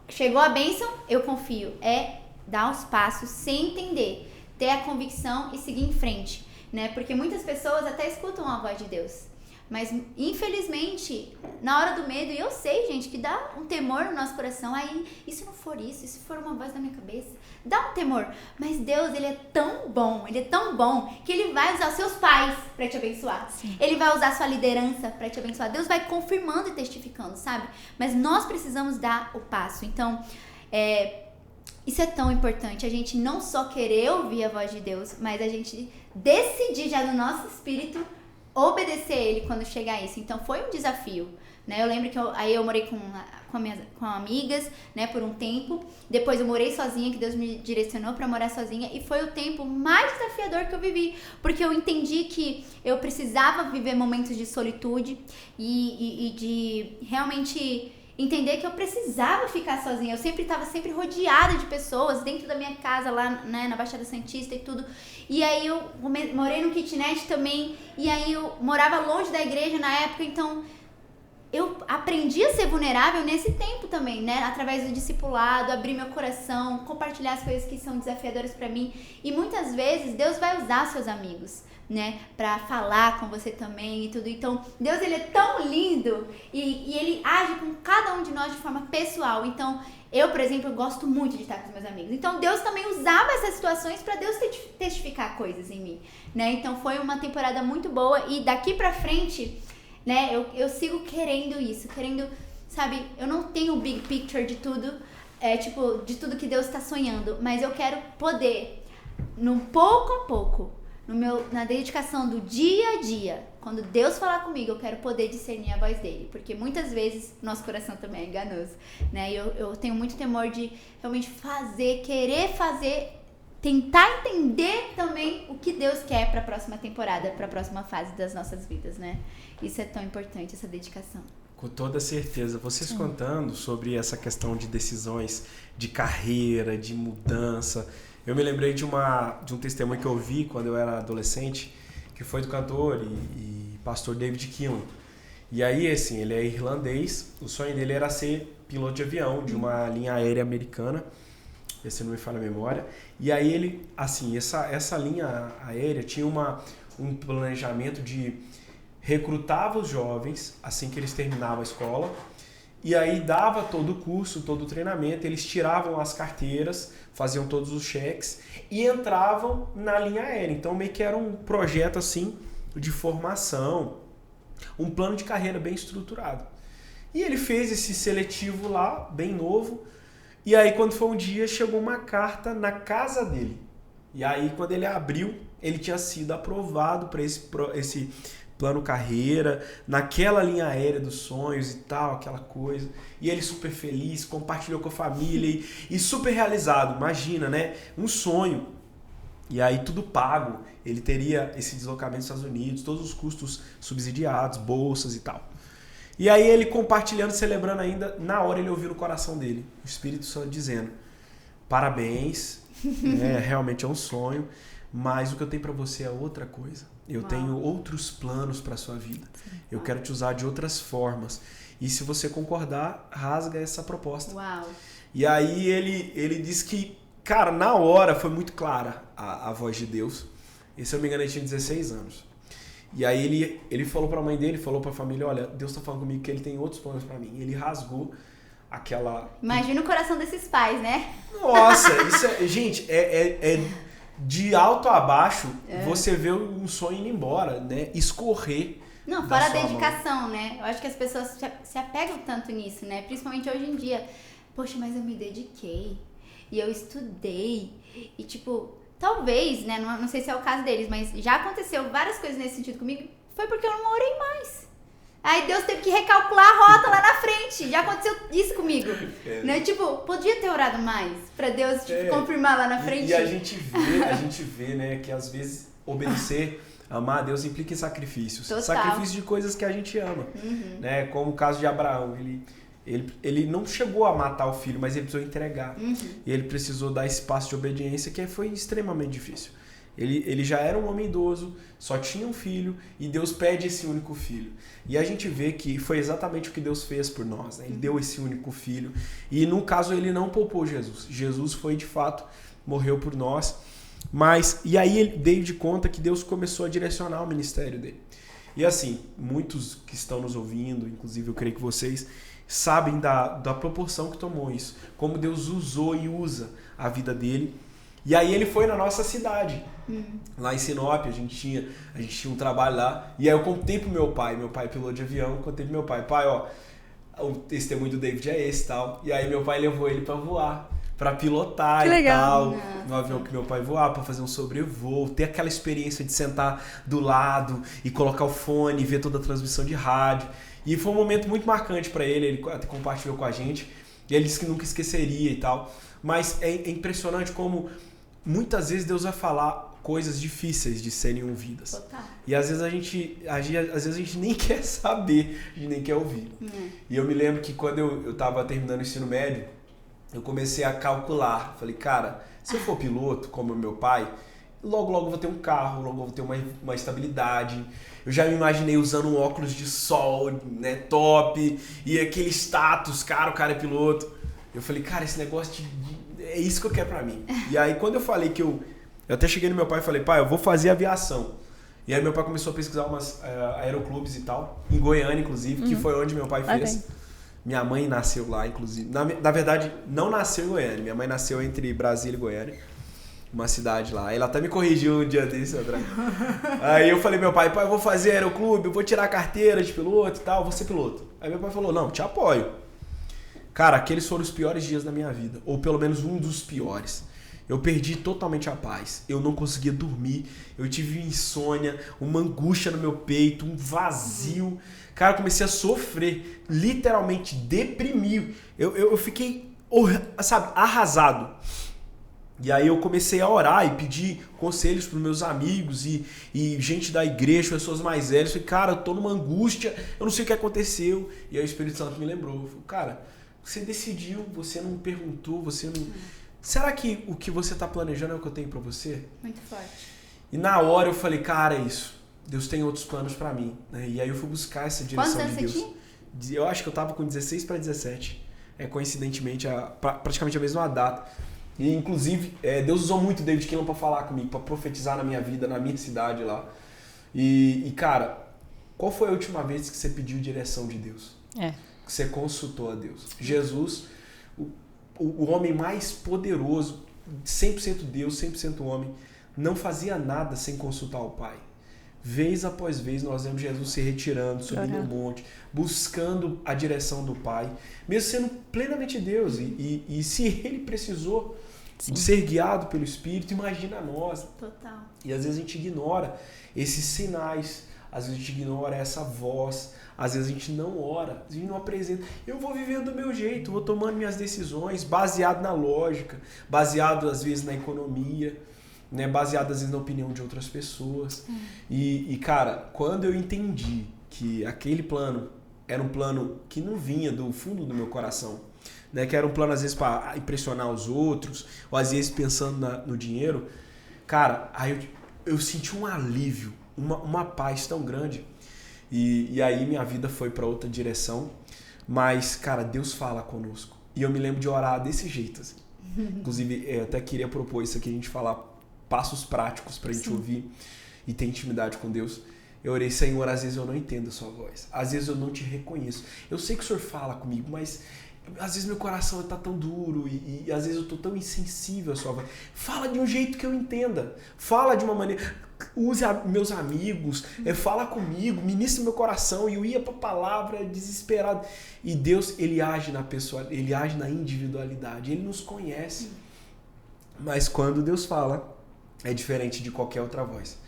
chegou a bênção, eu confio. É dar os passos sem entender, ter a convicção e seguir em frente. Né? Porque muitas pessoas até escutam a voz de Deus, mas infelizmente na hora do medo, e eu sei, gente, que dá um temor no nosso coração, aí e se não for isso, e se for uma voz da minha cabeça, dá um temor, mas Deus, ele é tão bom que ele vai usar seus pais para te abençoar. Sim. Ele vai usar sua liderança para te abençoar. Deus vai confirmando e testificando, sabe? Mas nós precisamos dar o passo. Então isso é tão importante, a gente não só querer ouvir a voz de Deus, mas a gente decidir já no nosso espírito obedecer ele quando chegar isso. Então foi um desafio, né? Eu lembro que eu morei com amigas, né, por um tempo. Depois eu morei sozinha, que Deus me direcionou para morar sozinha, e foi o tempo mais desafiador que eu vivi, porque eu entendi que eu precisava viver momentos de solitude e de realmente entender que eu precisava ficar sozinha. Eu estava sempre rodeada de pessoas dentro da minha casa lá, né, na Baixada Santista e tudo. E aí eu morei no kitnet também, e aí eu morava longe da igreja na época, então eu aprendi a ser vulnerável nesse tempo também, né? Através do discipulado, abrir meu coração, compartilhar as coisas que são desafiadoras pra mim. E muitas vezes Deus vai usar seus amigos, né, pra falar com você também e tudo. Então, Deus, ele é tão lindo e ele age com cada um de nós de forma pessoal. Então, eu, por exemplo, gosto muito de estar com os meus amigos. Então, Deus também usava essas situações pra Deus testificar coisas em mim, né? Então, foi uma temporada muito boa e daqui pra frente, né, eu sigo querendo isso, sabe, eu não tenho o big picture de tudo, de tudo que Deus está sonhando, mas eu quero poder, no pouco a pouco, na dedicação do dia a dia, quando Deus falar comigo, eu quero poder discernir a voz dele, porque muitas vezes nosso coração também é enganoso, né, eu tenho muito temor de realmente querer fazer, tentar entender também o que Deus quer para a próxima temporada, para a próxima fase das nossas vidas, né? Isso é tão importante, essa dedicação. Com toda certeza. Vocês contando sobre essa questão de decisões de carreira, de mudança, eu me lembrei de um testemunho que eu vi quando eu era adolescente, que foi do cantor e pastor David Keelan. E aí, assim, ele é irlandês, o sonho dele era ser piloto de avião de uma linha aérea americana, esse não me falha a memória. E aí ele, assim, essa linha aérea tinha um planejamento de recrutava os jovens assim que eles terminavam a escola, e aí dava todo o curso, todo o treinamento, eles tiravam as carteiras, faziam todos os cheques e entravam na linha aérea. Então meio que era um projeto assim de formação, um plano de carreira bem estruturado. E ele fez esse seletivo lá, bem novo. E aí, quando foi um dia, chegou uma carta na casa dele. E aí, quando ele abriu, ele tinha sido aprovado para esse plano carreira, naquela linha aérea dos sonhos e tal, aquela coisa. E ele super feliz, compartilhou com a família e super realizado. Imagina, né? Um sonho. E aí tudo pago. Ele teria esse deslocamento nos Estados Unidos, todos os custos subsidiados, bolsas e tal. E aí ele compartilhando, celebrando ainda, na hora ele ouviu no coração dele, o Espírito Santo dizendo, parabéns, realmente é um sonho, mas o que eu tenho para você é outra coisa. Eu tenho outros planos para sua vida. Eu quero te usar de outras formas. E se você concordar, rasga essa proposta. Uau. E aí ele disse que, cara, na hora foi muito clara a voz de Deus. E se eu não me engano, ele tinha 16 anos. E aí ele falou para a mãe dele, falou para a família, olha, Deus está falando comigo que ele tem outros planos para mim. Ele rasgou aquela... Imagina o coração desses pais, né? Nossa, isso é... Gente, de alto a baixo, você vê um sonho indo embora, né? Escorrer. Não, fora a dedicação, né? Eu acho que as pessoas se apegam tanto nisso, né? Principalmente hoje em dia. Poxa, mas eu me dediquei. E eu estudei. E tipo, talvez, né? Não sei se é o caso deles, mas já aconteceu várias coisas nesse sentido comigo. Foi porque eu não orei mais. Aí Deus teve que recalcular a rota lá na frente. Já aconteceu isso comigo. Né? Tipo, podia ter orado mais pra Deus confirmar lá na frente. E a gente vê, né, que às vezes obedecer, amar a Deus implica em sacrifícios. Total. Sacrifício de coisas que a gente ama. Né? Como o caso de Abraão. Ele não chegou a matar o filho, mas ele precisou entregar. E ele precisou dar esse passo de obediência que foi extremamente difícil. Ele já era um homem idoso, só tinha um filho, e Deus pede esse único filho. E a gente vê que foi exatamente o que Deus fez por nós, né? Ele deu esse único filho. E no caso ele não poupou Jesus. Jesus foi de fato, morreu por nós. E aí ele deu de conta que Deus começou a direcionar o ministério dele. E assim, muitos que estão nos ouvindo, inclusive eu creio que vocês, sabem da proporção que tomou isso. Como Deus usou e usa a vida dele. E aí ele foi na nossa cidade, lá em Sinop, a gente tinha um trabalho lá, e aí eu contei pro meu pai é piloto de avião, contei pro meu pai, ó, o testemunho do David é esse e tal, e aí meu pai levou ele pra voar, pra pilotar que e legal. tal, no avião que meu pai voava, pra fazer um sobrevoo, ter aquela experiência de sentar do lado e colocar o fone, ver toda a transmissão de rádio, e foi um momento muito marcante pra ele compartilhou com a gente, e ele disse que nunca esqueceria e tal, mas é impressionante como muitas vezes Deus vai falar coisas difíceis de serem ouvidas. Total. E às vezes a gente nem quer saber, a gente nem quer ouvir. E eu me lembro que quando eu estava terminando o ensino médio, eu comecei a calcular. Falei, cara, se eu for piloto, como meu pai, logo eu vou ter um carro, logo eu vou ter uma estabilidade. Eu já me imaginei usando um óculos de sol, né, top, e aquele status, cara, o cara é piloto. Eu falei, cara, esse negócio é isso que eu quero pra mim. E aí quando eu falei que eu até cheguei no meu pai e falei, pai, eu vou fazer aviação. E aí meu pai começou a pesquisar umas aeroclubes e tal, em Goiânia, inclusive, que foi onde meu pai fez. Minha mãe nasceu lá, inclusive. Na verdade, não nasceu em Goiânia. Minha mãe nasceu entre Brasília e Goiânia, uma cidade lá. Ela até me corrigiu um dia desse, André. Aí eu falei, meu pai, eu vou fazer aeroclube, eu vou tirar a carteira de piloto e tal, vou ser piloto. Aí meu pai falou, não, te apoio. Cara, aqueles foram os piores dias da minha vida, ou pelo menos um dos piores. Eu perdi totalmente a paz, eu não conseguia dormir, eu tive insônia, uma angústia no meu peito, um vazio. Cara, eu comecei a sofrer, literalmente deprimi. Eu fiquei, sabe, arrasado. E aí eu comecei a orar e pedir conselhos para os meus amigos e gente da igreja, pessoas mais velhas. Falei, cara, eu tô numa angústia, eu não sei o que aconteceu. E aí o Espírito Santo me lembrou, falei, cara, você decidiu, você não perguntou, você não... Será que o que você está planejando é o que eu tenho para você? Muito forte. E na hora eu falei, cara, é isso. Deus tem outros planos para mim. E aí eu fui buscar essa direção de Deus. Quantos anos você tinha? Eu acho que eu tava com 16 para 17. Coincidentemente, praticamente a mesma data. E inclusive, Deus usou muito o David Kinlan para falar comigo, para profetizar na minha vida, na minha cidade lá. E cara, qual foi a última vez que você pediu direção de Deus? Que você consultou a Deus? Jesus, o homem mais poderoso, 100% Deus, 100% homem, não fazia nada sem consultar o Pai. Vez após vez nós vemos Jesus se retirando, subindo um monte, buscando a direção do Pai, mesmo sendo plenamente Deus. E se ele precisou de ser guiado pelo Espírito, imagina nós. Total. E às vezes a gente ignora esses sinais. às vezes a gente ignora essa voz, às vezes a gente não ora, a gente não apresenta. Eu vou vivendo do meu jeito, vou tomando minhas decisões, baseado na lógica, baseado às vezes na economia, né? Baseado às vezes na opinião de outras pessoas. E cara, quando eu entendi que aquele plano era um plano que não vinha do fundo do meu coração, né? Que era um plano às vezes para impressionar os outros, ou às vezes pensando no dinheiro, cara, aí eu senti um alívio, uma paz tão grande. E aí minha vida foi para outra direção. Mas, cara, Deus fala conosco. E eu me lembro de orar desse jeito, assim. Inclusive, eu até queria propor isso aqui, a gente falar passos práticos pra gente ouvir e ter intimidade com Deus. Eu orei, Senhor, às vezes eu não entendo a sua voz. Às vezes eu não te reconheço. Eu sei que o Senhor fala comigo, mas às vezes meu coração está tão duro e às vezes eu estou tão insensível à sua voz. Fala de um jeito que eu entenda. Fala de uma maneira... Use meus amigos, fala comigo, ministra meu coração. E eu ia para a palavra desesperado. E Deus, Ele age na pessoa, Ele age na individualidade. Ele nos conhece. Mas quando Deus fala, é diferente de qualquer outra voz.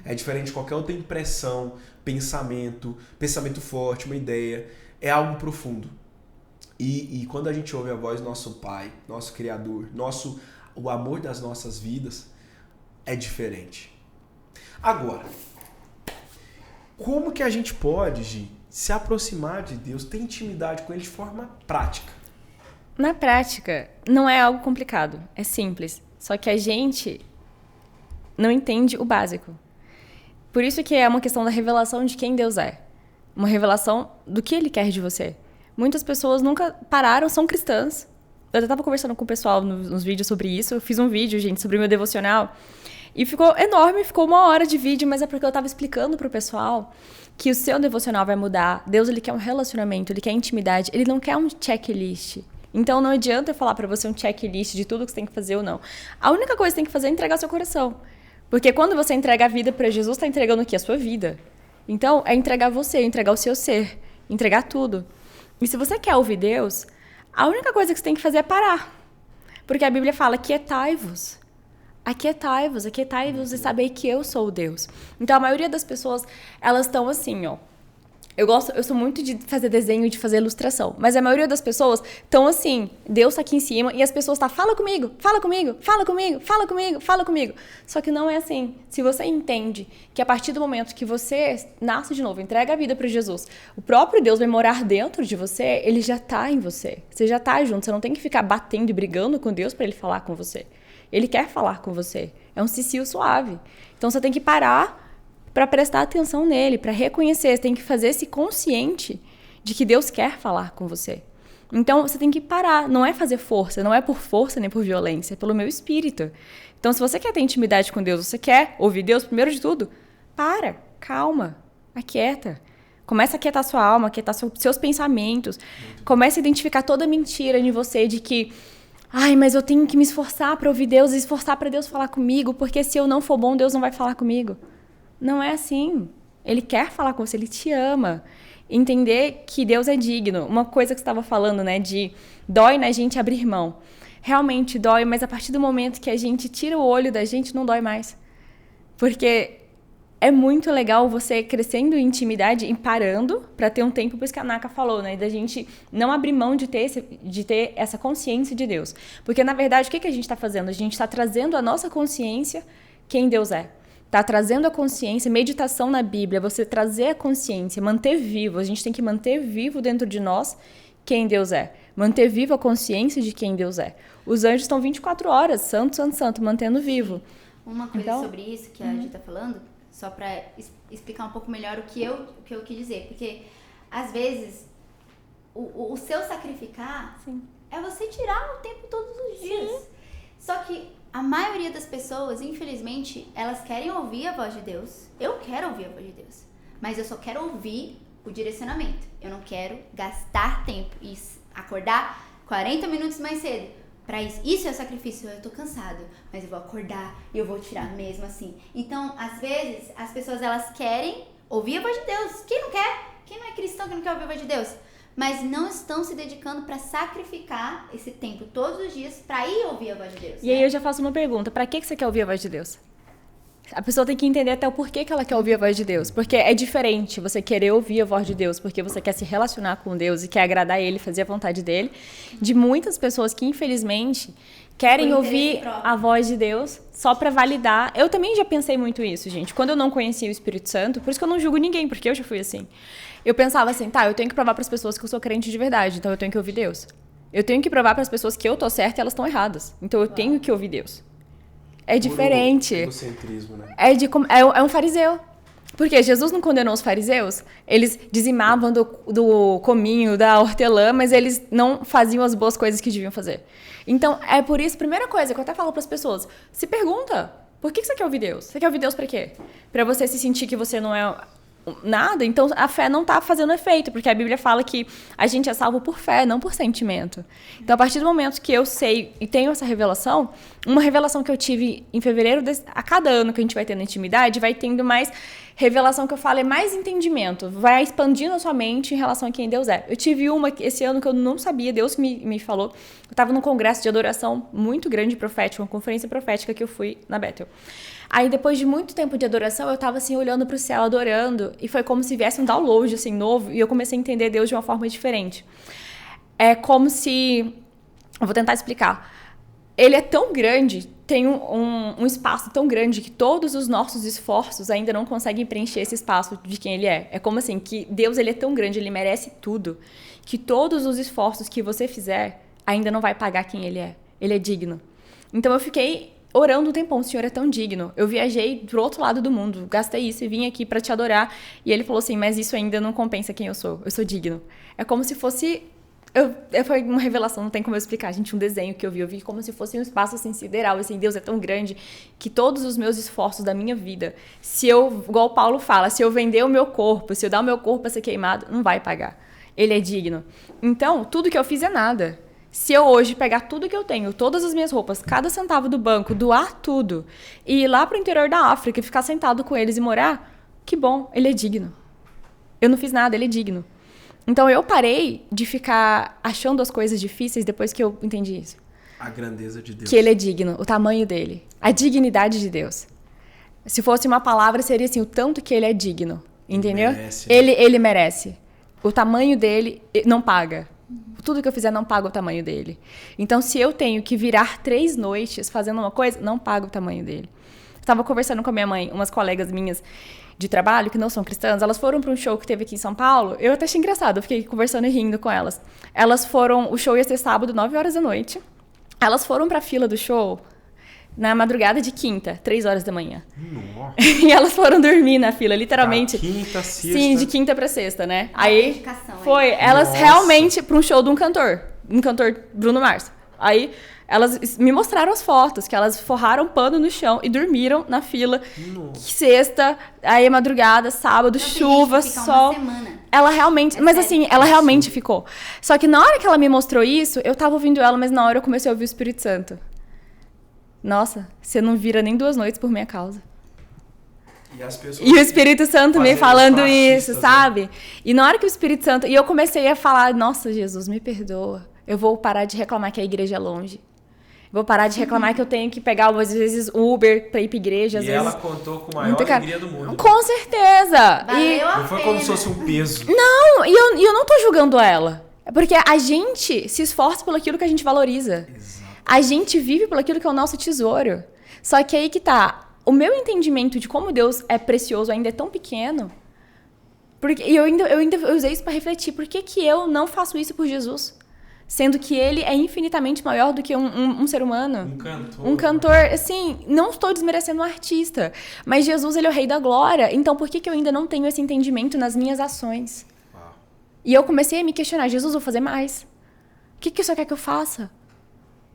É diferente de qualquer outra impressão, pensamento forte, uma ideia. É algo profundo. E quando a gente ouve a voz do nosso Pai, nosso Criador, o amor das nossas vidas, é diferente. Agora, como que a gente pode, Gi, se aproximar de Deus, ter intimidade com Ele de forma prática? Na prática, não é algo complicado, é simples. Só que a gente não entende o básico. Por isso que é uma questão da revelação de quem Deus é. Uma revelação do que Ele quer de você. Muitas pessoas nunca pararam, são cristãs. Eu até estava conversando com o pessoal nos vídeos sobre isso. Eu fiz um vídeo, gente, sobre o meu devocional. E ficou enorme, ficou 1 hora de vídeo, mas é porque eu estava explicando pro pessoal que o seu devocional vai mudar. Deus, Ele quer um relacionamento, Ele quer intimidade, Ele não quer um checklist. Então não adianta eu falar pra você um checklist de tudo que você tem que fazer ou não. A única coisa que você tem que fazer é entregar seu coração. Porque quando você entrega a vida pra Jesus, tá entregando o quê? A sua vida. Então é entregar você, entregar o seu ser, entregar tudo. E se você quer ouvir Deus, a única coisa que você tem que fazer é parar. Porque a Bíblia fala, aquietai-vos. Aquietai-vos e saber que eu sou o Deus. Então, a maioria das pessoas, elas estão assim, ó. Eu sou muito de fazer desenho e de fazer ilustração. Mas a maioria das pessoas estão assim, Deus tá aqui em cima e as pessoas estão, fala comigo, fala comigo, fala comigo, fala comigo, fala comigo. Só que não é assim. Se você entende que a partir do momento que você nasce de novo, entrega a vida para Jesus, o próprio Deus vai morar dentro de você, Ele já tá em você. Você já tá junto, você não tem que ficar batendo e brigando com Deus para Ele falar com você. Ele quer falar com você. É um cicio suave. Então você tem que parar para prestar atenção nele, para reconhecer. Você tem que fazer-se consciente de que Deus quer falar com você. Então você tem que parar. Não é fazer força, não é por força nem por violência, é pelo meu espírito. Então se você quer ter intimidade com Deus, você quer ouvir Deus, primeiro de tudo, para, calma, aquieta. Começa a aquietar sua alma, aquietar seus pensamentos. Comece a identificar toda mentira em você de que mas eu tenho que me esforçar para ouvir Deus, esforçar para Deus falar comigo, porque se eu não for bom, Deus não vai falar comigo. Não é assim. Ele quer falar com você, Ele te ama. Entender que Deus é digno. Uma coisa que você estava falando, né, de dói na gente abrir mão. Realmente dói, mas a partir do momento que a gente tira o olho da gente, não dói mais. Porque é muito legal você crescendo em intimidade e parando para ter um tempo, por isso que a Naka falou, né? Da gente não abrir mão de ter essa consciência de Deus. Porque, na verdade, o que a gente está fazendo? A gente está trazendo a nossa consciência quem Deus é. Está trazendo a consciência, meditação na Bíblia, você trazer a consciência, manter vivo. A gente tem que manter vivo dentro de nós quem Deus é. Manter vivo a consciência de quem Deus é. Os anjos estão 24 horas, santo, santo, santo, mantendo vivo. Uma coisa sobre isso que a gente está falando, só para explicar um pouco melhor o que eu quis dizer. Porque, às vezes, o seu sacrificar é você tirar o tempo todos os dias. Sim. Só que a maioria das pessoas, infelizmente, elas querem ouvir a voz de Deus. Eu quero ouvir a voz de Deus. Mas eu só quero ouvir o direcionamento. Eu não quero gastar tempo e acordar 40 minutos mais cedo. Pra isso. Isso é sacrifício. Eu tô cansado, mas eu vou acordar e eu vou tirar mesmo assim. Então, às vezes, as pessoas, elas querem ouvir a voz de Deus. Quem não quer? Quem não é cristão que não quer ouvir a voz de Deus? Mas não estão se dedicando para sacrificar esse tempo todos os dias para ir ouvir a voz de Deus. E aí eu já faço uma pergunta. Para que você quer ouvir a voz de Deus? A pessoa tem que entender até o porquê que ela quer ouvir a voz de Deus. Porque é diferente você querer ouvir a voz de Deus porque você quer se relacionar com Deus e quer agradar Ele, fazer a vontade dEle, de muitas pessoas que, infelizmente, querem ouvir a voz de Deus só pra validar. Eu também já pensei muito isso, gente. Quando eu não conhecia o Espírito Santo, por isso que eu não julgo ninguém, porque eu já fui assim. Eu pensava assim, tá, eu tenho que provar pras pessoas que eu sou crente de verdade, então eu tenho que ouvir Deus. Eu tenho que provar pras pessoas que eu tô certa e elas estão erradas. Então eu tenho que ouvir Deus. É diferente. Egocentrismo, né? É um fariseu. Porque Jesus não condenou os fariseus? Eles dizimavam do cominho, da hortelã, mas eles não faziam as boas coisas que deviam fazer. Então, é por isso, primeira coisa que eu até falo para as pessoas, se pergunta, por que você quer ouvir Deus? Você quer ouvir Deus para quê? Para você se sentir que você não é nada? Então, a fé não tá fazendo efeito, porque a Bíblia fala que a gente é salvo por fé, não por sentimento. Então, a partir do momento que eu sei e tenho essa revelação, uma revelação que eu tive em fevereiro, a cada ano que a gente vai tendo intimidade, vai tendo mais revelação, que eu falo, é mais entendimento, vai expandindo a sua mente em relação a quem Deus é. Eu tive uma esse ano que eu não sabia, Deus me falou. Eu estava num congresso de adoração muito grande, profético, uma conferência profética que eu fui na Bethel. Aí, depois de muito tempo de adoração, eu tava, assim, olhando pro céu, adorando, e foi como se viesse um download, assim, novo, e eu comecei a entender Deus de uma forma diferente. É como se... Eu vou tentar explicar. Ele é tão grande, tem um espaço tão grande, que todos os nossos esforços ainda não conseguem preencher esse espaço de quem ele é. É como assim, que Deus, ele é tão grande, ele merece tudo, que todos os esforços que você fizer ainda não vai pagar quem ele é. Ele é digno. Então, eu fiquei orando um tempão, o Senhor é tão digno. Eu viajei pro outro lado do mundo, gastei isso e vim aqui pra te adorar. E ele falou assim, mas isso ainda não compensa quem eu sou digno. É como se fosse... Foi uma revelação, não tem como eu explicar, gente, um desenho que eu vi como se fosse um espaço assim, sideral, assim, Deus é tão grande que todos os meus esforços da minha vida, se eu, igual o Paulo fala, se eu vender o meu corpo, se eu dar o meu corpo pra ser queimado, não vai pagar. Ele é digno. Então, tudo que eu fiz é nada. Se eu hoje pegar tudo que eu tenho, todas as minhas roupas, cada centavo do banco, doar tudo, e ir lá pro interior da África e ficar sentado com eles e morar, que bom, ele é digno. Eu não fiz nada, ele é digno. Então, eu parei de ficar achando as coisas difíceis depois que eu entendi isso. A grandeza de Deus. Que ele é digno, o tamanho dele, a dignidade de Deus. Se fosse uma palavra, seria assim, o tanto que ele é digno, entendeu? Merece. Ele merece. O tamanho dele não paga. Tudo que eu fizer não paga o tamanho dele. Então, se eu tenho que virar 3 noites fazendo uma coisa, não paga o tamanho dele. Estava conversando com a minha mãe, umas colegas minhas de trabalho, que não são cristãs, elas foram para um show que teve aqui em São Paulo. Eu até achei engraçado, eu fiquei conversando e rindo com elas. Elas foram, o show ia ser sábado, 9 horas da noite. Elas foram para a fila do show na madrugada de quinta, 3 horas da manhã. Nossa. E elas foram dormir na fila, literalmente. Quinta, sexta. Sim, de quinta pra sexta, né? Aí foi, hein? elas Nossa. realmente para um show de um cantor Bruno Mars. Aí elas me mostraram as fotos, que elas forraram pano no chão e dormiram na fila. Nossa. Sexta, aí madrugada, sábado, chuva, sol. Uma semana. Ela realmente, mas sério? assim, ela realmente ficou. Só que na hora que ela me mostrou isso, eu tava ouvindo ela, mas na hora eu comecei a ouvir o Espírito Santo. Nossa, você não vira nem 2 noites por minha causa. E as pessoas... E o Espírito Santo me fazendo falando fascistas, isso, né? sabe? E na hora que o Espírito Santo... E eu comecei a falar, nossa, Jesus, me perdoa. Eu vou parar de reclamar que a igreja é longe. Vou parar de reclamar que eu tenho que pegar, às vezes, Uber pra ir pra igreja. Às E vezes... ela contou com a maior alegria do mundo. Com certeza! Valeu a Não foi pena. como se fosse um peso. Não, e eu não tô julgando ela. É porque a gente se esforça pelo aquilo que a gente valoriza. Exato. A gente vive pelo aquilo que é o nosso tesouro. Só que aí que tá. O meu entendimento de como Deus é precioso ainda é tão pequeno. Porque, e eu ainda usei isso pra refletir. Por que eu não faço isso por Jesus? Sendo que ele é infinitamente maior do que um ser humano. Um cantor. Um cantor, assim, não estou desmerecendo um artista. Mas Jesus, ele é o rei da glória. Então, por que eu ainda não tenho esse entendimento nas minhas ações? Uau. E eu comecei a me questionar. Jesus, vou fazer mais. O que o Senhor quer que eu faça?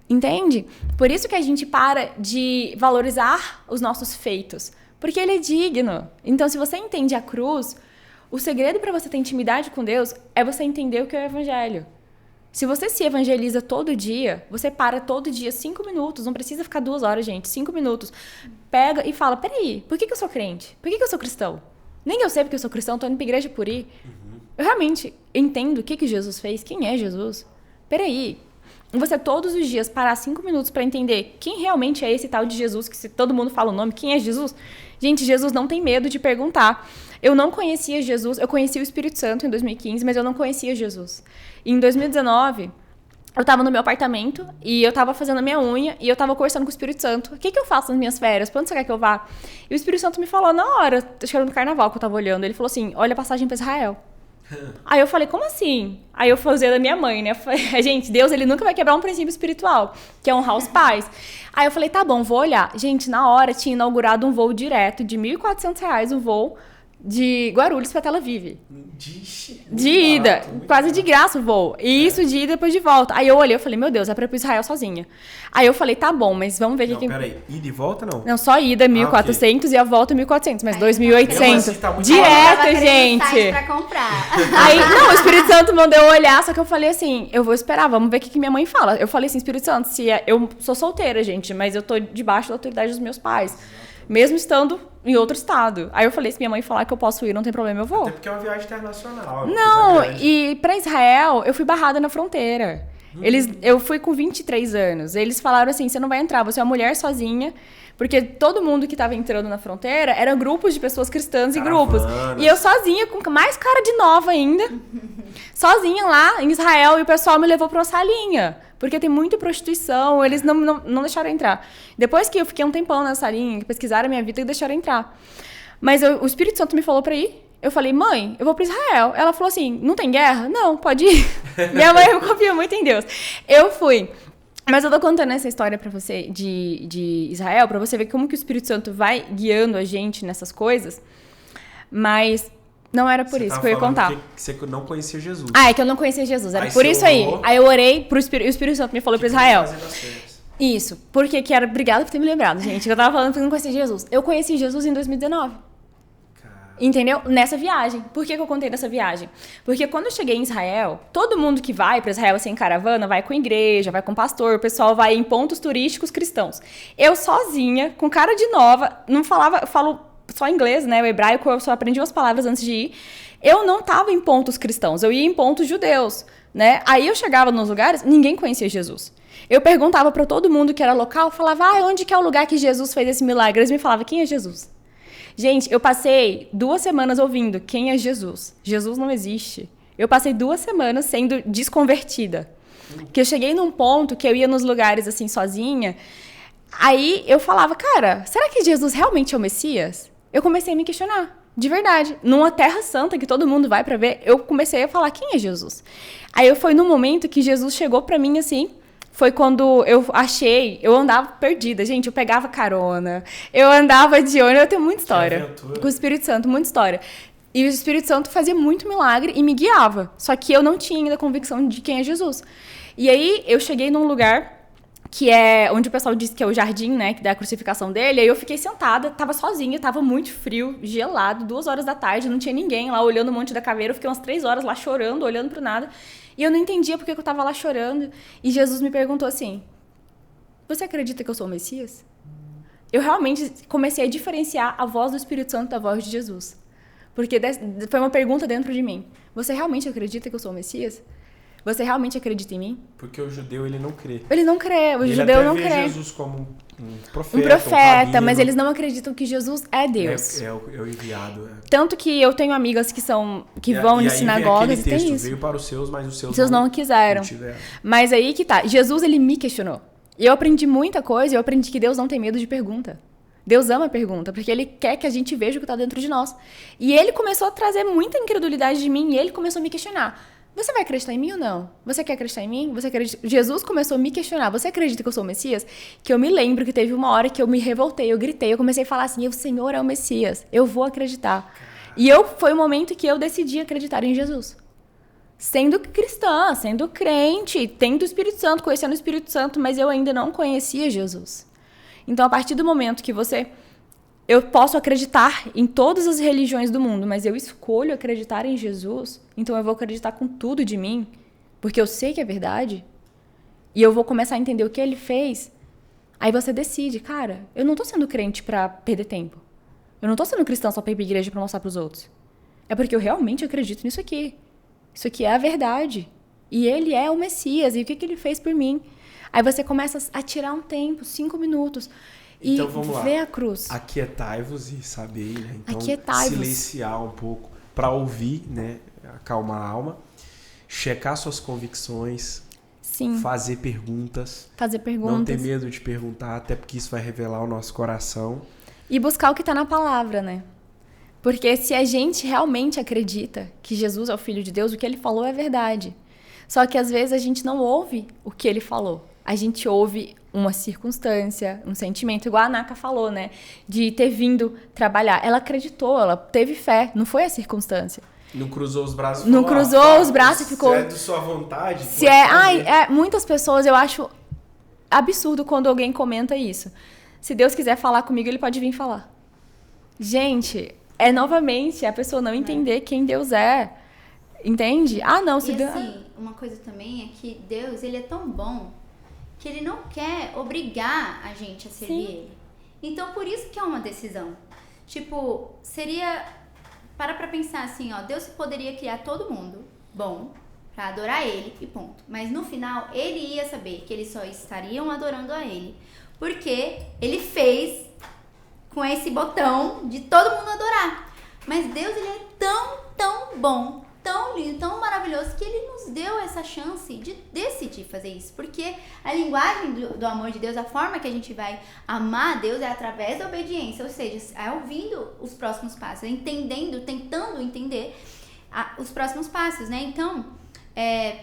Entende? Por isso que a gente para de valorizar os nossos feitos. Porque ele é digno. Então, se você entende a cruz, o segredo para você ter intimidade com Deus é você entender o que é o evangelho. Se você se evangeliza todo dia, você para todo dia 5 minutos, não precisa ficar 2 horas, gente, 5 minutos. Pega e fala, peraí, por que eu sou crente? Por que eu sou cristão? Nem eu sei porque eu sou cristão, tô indo pra igreja por ir. Eu realmente entendo o que Jesus fez, quem é Jesus. Peraí, você todos os dias parar 5 minutos pra entender quem realmente é esse tal de Jesus, que se todo mundo fala o nome, quem é Jesus? Gente, Jesus não tem medo de perguntar. Eu não conhecia Jesus, eu conheci o Espírito Santo em 2015, mas eu não conhecia Jesus. E em 2019, eu tava no meu apartamento e eu tava fazendo a minha unha e eu tava conversando com o Espírito Santo. O que eu faço nas minhas férias? Pra onde você quer que eu vá? E o Espírito Santo me falou na hora, acho que era no carnaval que eu tava olhando, ele falou assim, olha a passagem pra Israel. Aí eu falei, como assim? Aí eu fazia da minha mãe, né? Falei, gente, Deus, ele nunca vai quebrar um princípio espiritual, que é honrar os pais. Aí eu falei, tá bom, vou olhar. Gente, na hora tinha inaugurado um voo direto de R$1.400, um voo de Guarulhos pra Tel Aviv. De ida, quase de graça o voo. E isso de ida e depois de volta. Aí eu olhei, eu falei, meu Deus, é pra ir pro Israel sozinha. Aí eu falei, tá bom, mas vamos ver o que... Peraí, ida e volta não? Não, só ida 1.400 okay. E a volta 1.400, mas 2.800. Tá Direto, gente. Pra comprar. Aí, não, o Espírito Santo mandou eu olhar, só que eu falei assim, eu vou esperar, vamos ver o que minha mãe fala. Eu falei assim, Espírito Santo, eu sou solteira, gente, mas eu tô debaixo da autoridade dos meus pais. Mesmo estando em outro estado. Aí eu falei, se minha mãe falar que eu posso ir, não tem problema, eu vou. Até porque é uma viagem internacional. Não, e pra Israel, eu fui barrada na fronteira. Eu fui com 23 anos. Eles falaram assim, você não vai entrar, você é uma mulher sozinha. Porque todo mundo que tava entrando na fronteira eram grupos de pessoas cristãs e grupos. E eu sozinha, com mais cara de nova ainda. Sozinha lá em Israel, e o pessoal me levou pra uma salinha. Porque tem muita prostituição, eles não deixaram entrar. Depois que eu fiquei um tempão nessa salinha, pesquisaram a minha vida e deixaram entrar. Mas o Espírito Santo me falou pra ir. Eu falei, mãe, eu vou pra Israel. Ela falou assim, não tem guerra? Não, pode ir. Minha mãe confia muito em Deus. Eu fui. Mas eu tô contando essa história pra você de Israel, pra você ver como que o Espírito Santo vai guiando a gente nessas coisas. Mas não era por isso que eu ia contar. Que você não conhecia Jesus. É que eu não conhecia Jesus. Era por isso aí. Aí eu orei pro Espírito, e o Espírito Santo me falou pra Israel. Isso. Porque que era... Obrigada por ter me lembrado, gente. Eu tava falando que eu não conhecia Jesus. Eu conheci Jesus em 2019. Entendeu? Nessa viagem. Por que eu contei dessa viagem? Porque quando eu cheguei em Israel, todo mundo que vai para Israel assim, em caravana, vai com igreja, vai com pastor, o pessoal vai em pontos turísticos cristãos. Eu sozinha, com cara de nova, não falava, eu falo só inglês, né? O hebraico eu só aprendi umas palavras antes de ir. Eu não tava em pontos cristãos, eu ia em pontos judeus, né? Aí eu chegava nos lugares, ninguém conhecia Jesus. Eu perguntava para todo mundo que era local, falava, onde que é o lugar que Jesus fez esse milagre? Eles me falavam, quem é Jesus? Gente, eu passei 2 semanas ouvindo quem é Jesus. Jesus não existe. Eu passei 2 semanas sendo desconvertida. Que eu cheguei num ponto que eu ia nos lugares assim sozinha. Aí eu falava, cara, será que Jesus realmente é o Messias? Eu comecei a me questionar, de verdade. Numa terra santa que todo mundo vai pra ver, eu comecei a falar, quem é Jesus? Aí foi num momento que Jesus chegou pra mim assim... Foi quando eu andava perdida, gente, eu pegava carona, eu andava de ônibus, eu tenho muita história. Com o Espírito Santo, muita história. E o Espírito Santo fazia muito milagre e me guiava, só que eu não tinha ainda convicção de quem é Jesus. E aí eu cheguei num lugar que é onde o pessoal diz que é o jardim, né, que dá a crucificação dele, aí eu fiquei sentada, tava sozinha, tava muito frio, gelado, 2 horas da tarde, não tinha ninguém lá olhando o Monte da Caveira, eu fiquei umas 3 horas lá chorando, olhando pro nada. E eu não entendia porque eu tava lá chorando. E Jesus me perguntou assim, você acredita que eu sou o Messias? Eu realmente comecei a diferenciar a voz do Espírito Santo da voz de Jesus. Porque foi uma pergunta dentro de mim. Você realmente acredita que eu sou o Messias? Você realmente acredita em mim? Porque o judeu, ele não crê. Ele não crê, o judeu não crê. Ele vê Jesus como um profeta, um profeta, mas eles não acreditam que Jesus é Deus. É o enviado. Tanto que eu tenho amigas que vão em sinagogas e tem isso. Veio para os seus, mas os seus não quiseram. Mas aí que tá. Jesus, ele me questionou. E eu aprendi muita coisa, eu aprendi que Deus não tem medo de pergunta. Deus ama a pergunta, porque ele quer que a gente veja o que está dentro de nós. E ele começou a trazer muita incredulidade de mim e ele começou a me questionar. Você vai acreditar em mim ou não? Você quer acreditar em mim? Você acredita? Jesus começou a me questionar. Você acredita que eu sou o Messias? Que eu me lembro que teve uma hora que eu me revoltei, eu gritei, eu comecei a falar assim, o Senhor é o Messias, eu vou acreditar. E foi o momento que eu decidi acreditar em Jesus. Sendo cristã, sendo crente, tendo o Espírito Santo, conhecendo o Espírito Santo, mas eu ainda não conhecia Jesus. Então, a partir do momento que eu posso acreditar em todas as religiões do mundo, mas eu escolho acreditar em Jesus, então eu vou acreditar com tudo de mim, porque eu sei que é verdade, e eu vou começar a entender o que ele fez. Aí você decide, cara, eu não tô sendo crente pra perder tempo. Eu não tô sendo cristã só pra ir pra igreja pra mostrar pros outros. É porque eu realmente acredito nisso aqui. Isso aqui é a verdade. E ele é o Messias. E o que ele fez por mim? Aí você começa a tirar um tempo, 5 minutos. E Então vamos lá. ver a cruz. Aquietai-vos e sabei, né? Então, Aquietai-vos. silenciar um pouco para ouvir, né? Acalmar a alma. Checar suas convicções. Sim. Fazer perguntas. Fazer perguntas. Não ter medo de perguntar, até porque isso vai revelar o nosso coração. E buscar o que está na palavra, né? Porque se a gente realmente acredita que Jesus é o Filho de Deus, o que ele falou é verdade. Só que às vezes a gente não ouve o que ele falou. A gente ouve uma circunstância, um sentimento, igual a Naka falou, né? De ter vindo trabalhar. Ela acreditou, ela teve fé, não foi a circunstância. Não cruzou os braços. Não cruzou os braços e ficou... Se é de sua vontade... Se é... muitas pessoas, eu acho absurdo quando alguém comenta isso. Se Deus quiser falar comigo, ele pode vir falar. Gente, é novamente a pessoa não entender quem Deus é. Entende? Ah, não, se E Deus... assim, uma coisa também é que Deus, ele é tão bom que ele não quer obrigar a gente a servir ele. Então, por isso que é uma decisão. Tipo, seria... Para pra pensar assim, ó, Deus poderia criar todo mundo bom pra adorar ele e ponto. Mas no final, ele ia saber que eles só estariam adorando a ele. Porque ele fez com esse botão de todo mundo adorar. Mas Deus, ele é tão bom, tão lindo, tão maravilhoso, que ele nos deu essa chance de decidir fazer isso. Porque a linguagem do amor de Deus, a forma que a gente vai amar a Deus é através da obediência. Ou seja, é ouvindo os próximos passos, entendendo, tentando entender os próximos passos, né? Então,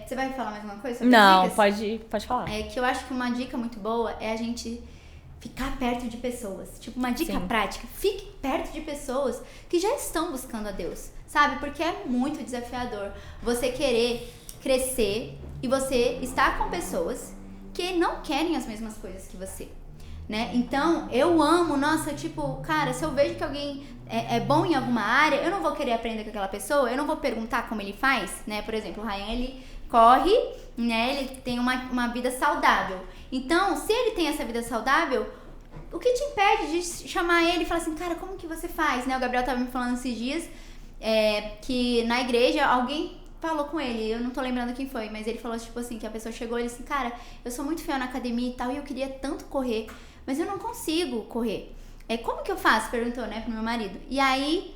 você vai falar mais uma coisa sobre Não, dicas? pode falar. É que eu acho que uma dica muito boa é a gente ficar perto de pessoas. Tipo, uma dica prática. Fique perto de pessoas que já estão buscando a Deus, sabe? Porque é muito desafiador você querer crescer e você estar com pessoas que não querem as mesmas coisas que você, né? Então, eu amo, nossa, tipo, cara, se eu vejo que alguém é bom em alguma área, eu não vou querer aprender com aquela pessoa, eu não vou perguntar como ele faz, né? Por exemplo, o Ryan, ele corre, né? Ele tem uma vida saudável. Então, se ele tem essa vida saudável, o que te impede de chamar ele e falar assim, cara, como que você faz, né? O Gabriel tava me falando esses dias que na igreja alguém falou com ele, eu não tô lembrando quem foi, mas ele falou, tipo assim, que a pessoa chegou e ele assim, cara, eu sou muito fiel na academia e tal, e eu queria tanto correr, mas eu não consigo correr. Como que eu faço? Perguntou, né, pro meu marido. E aí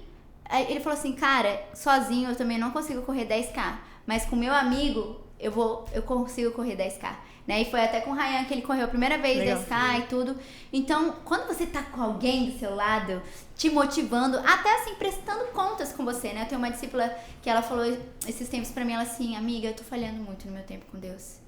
ele falou assim, cara, sozinho eu também não consigo correr 10K, mas com meu amigo eu consigo correr 10K. Né? E foi até com o Ryan que ele correu a primeira vez, Legal. 10K e tudo. Então, quando você tá com alguém do seu lado, te motivando, até assim, prestando contas com você, né? Eu tenho uma discípula que ela falou esses tempos pra mim, ela assim, amiga, eu tô falhando muito no meu tempo com Deus.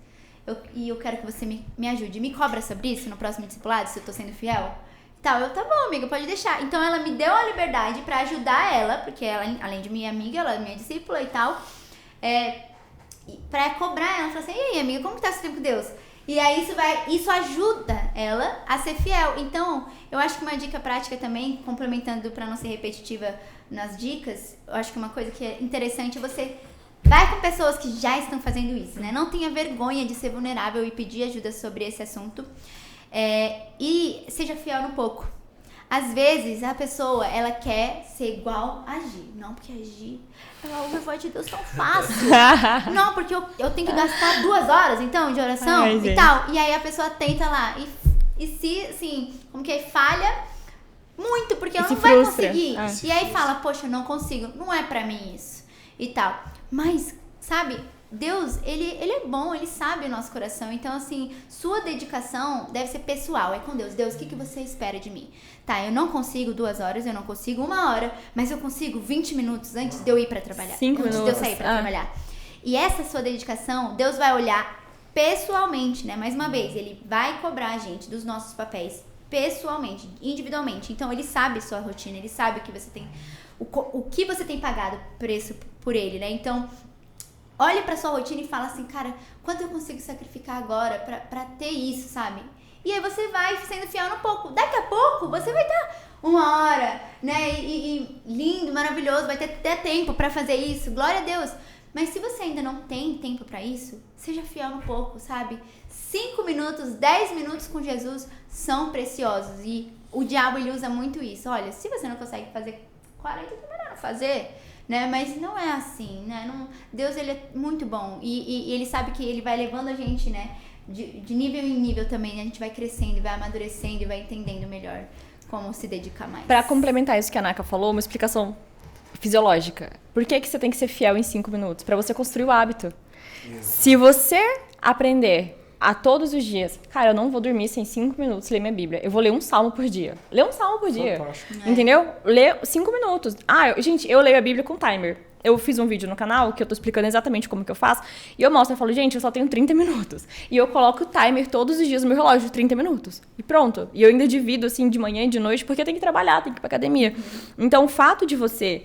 E eu quero que você me ajude. Me cobra sobre isso no próximo discipulado, se eu tô sendo fiel. Tá bom, amiga, pode deixar. Então, ela me deu a liberdade pra ajudar ela, porque ela, além de minha amiga, ela é minha discípula e tal, pra cobrar ela, falar assim, e aí, amiga, como que tá esse tempo com Deus? E aí isso ajuda ela a ser fiel. Então, eu acho que uma dica prática também, complementando pra não ser repetitiva nas dicas, eu acho que uma coisa que é interessante é você vai com pessoas que já estão fazendo isso, né? Não tenha vergonha de ser vulnerável e pedir ajuda sobre esse assunto. E seja fiel no pouco. Às vezes, a pessoa, ela quer ser igual a Gi. Não, porque a Gi, ela ouve a voz de Deus tão fácil. Não, porque eu tenho que gastar 2 horas, então, de oração e tal. E aí a pessoa tenta lá e se, assim, como que é, falha muito, porque ela não vai conseguir. E aí fala, poxa, eu não consigo, não é pra mim isso e tal. Mas, sabe, Deus, ele é bom, ele sabe o nosso coração. Então, assim, sua dedicação deve ser pessoal, é com Deus. Deus, o que você espera de mim? Tá, eu não consigo 2 horas, eu não consigo 1 hora, mas eu consigo 20 minutos antes de eu ir pra trabalhar. 5 antes minutos. de eu sair pra trabalhar. E essa sua dedicação, Deus vai olhar pessoalmente, né? Mais uma vez, ele vai cobrar a gente dos nossos papéis pessoalmente, individualmente. Então, ele sabe sua rotina, ele sabe o que você tem, o que você tem pagado preço por ele, né? Então, olha pra sua rotina e fala assim, cara, quanto eu consigo sacrificar agora pra ter isso, sabe? E aí você vai sendo fiel no pouco. Daqui a pouco você vai estar 1 hora, né? E lindo, maravilhoso, vai ter até tempo pra fazer isso. Glória a Deus. Mas se você ainda não tem tempo pra isso, seja fiel no pouco, sabe? 5 minutos, 10 minutos com Jesus são preciosos. E o diabo, ele usa muito isso. Olha, se você não consegue fazer 40 demoraram a fazer, né? Mas não é assim, né? Deus, ele é muito bom e ele sabe que ele vai levando a gente, né? De nível em nível também, né? A gente vai crescendo, vai amadurecendo e vai entendendo melhor como se dedicar mais. Pra complementar isso que a Naka falou, uma explicação fisiológica. Por que você tem que ser fiel em 5 minutos? Pra você construir o hábito. Se você aprender a todos os dias, cara, eu não vou dormir sem 5 minutos ler minha Bíblia. Eu vou ler um salmo por dia. Ler um salmo por dia. Fantástico. Entendeu? Ler 5 minutos. Gente, eu leio a Bíblia com timer. Eu fiz um vídeo no canal que eu tô explicando exatamente como que eu faço. E eu mostro, eu falo, gente, eu só tenho 30 minutos. E eu coloco o timer todos os dias no meu relógio de 30 minutos. E pronto. E eu ainda divido, assim, de manhã e de noite, porque eu tenho que trabalhar, tenho que ir pra academia. Então, o fato de você...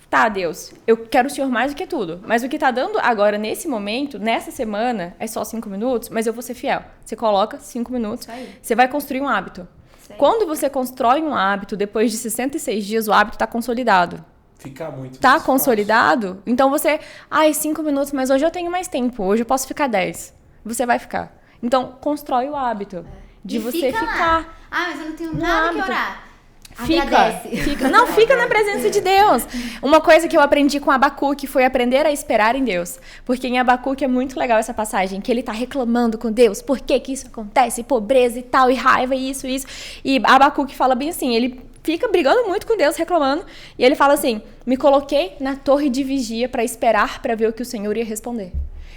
Tá, Deus, eu quero o Senhor mais do que tudo. Mas o que tá dando agora, nesse momento, nessa semana, é só 5 minutos, mas eu vou ser fiel. Você coloca 5 minutos, você vai construir um hábito. Quando você constrói um hábito, depois de 66 dias, o hábito tá consolidado. Fica muito Tá mais consolidado? Fácil. Então você... 5 minutos, mas hoje eu tenho mais tempo. Hoje eu posso ficar 10. Você vai ficar. Então, constrói o hábito de você ficar. Mas eu não tenho nada que orar. Fica na presença de Deus. Uma coisa que eu aprendi com Abacuque foi aprender a esperar em Deus. Porque em Abacuque é muito legal essa passagem, que ele tá reclamando com Deus, por que que isso acontece, pobreza e tal, e raiva, e isso. E Abacuque fala bem assim, ele fica brigando muito com Deus, reclamando, e ele fala assim, me coloquei na torre de vigia para esperar para ver o que o Senhor ia responder.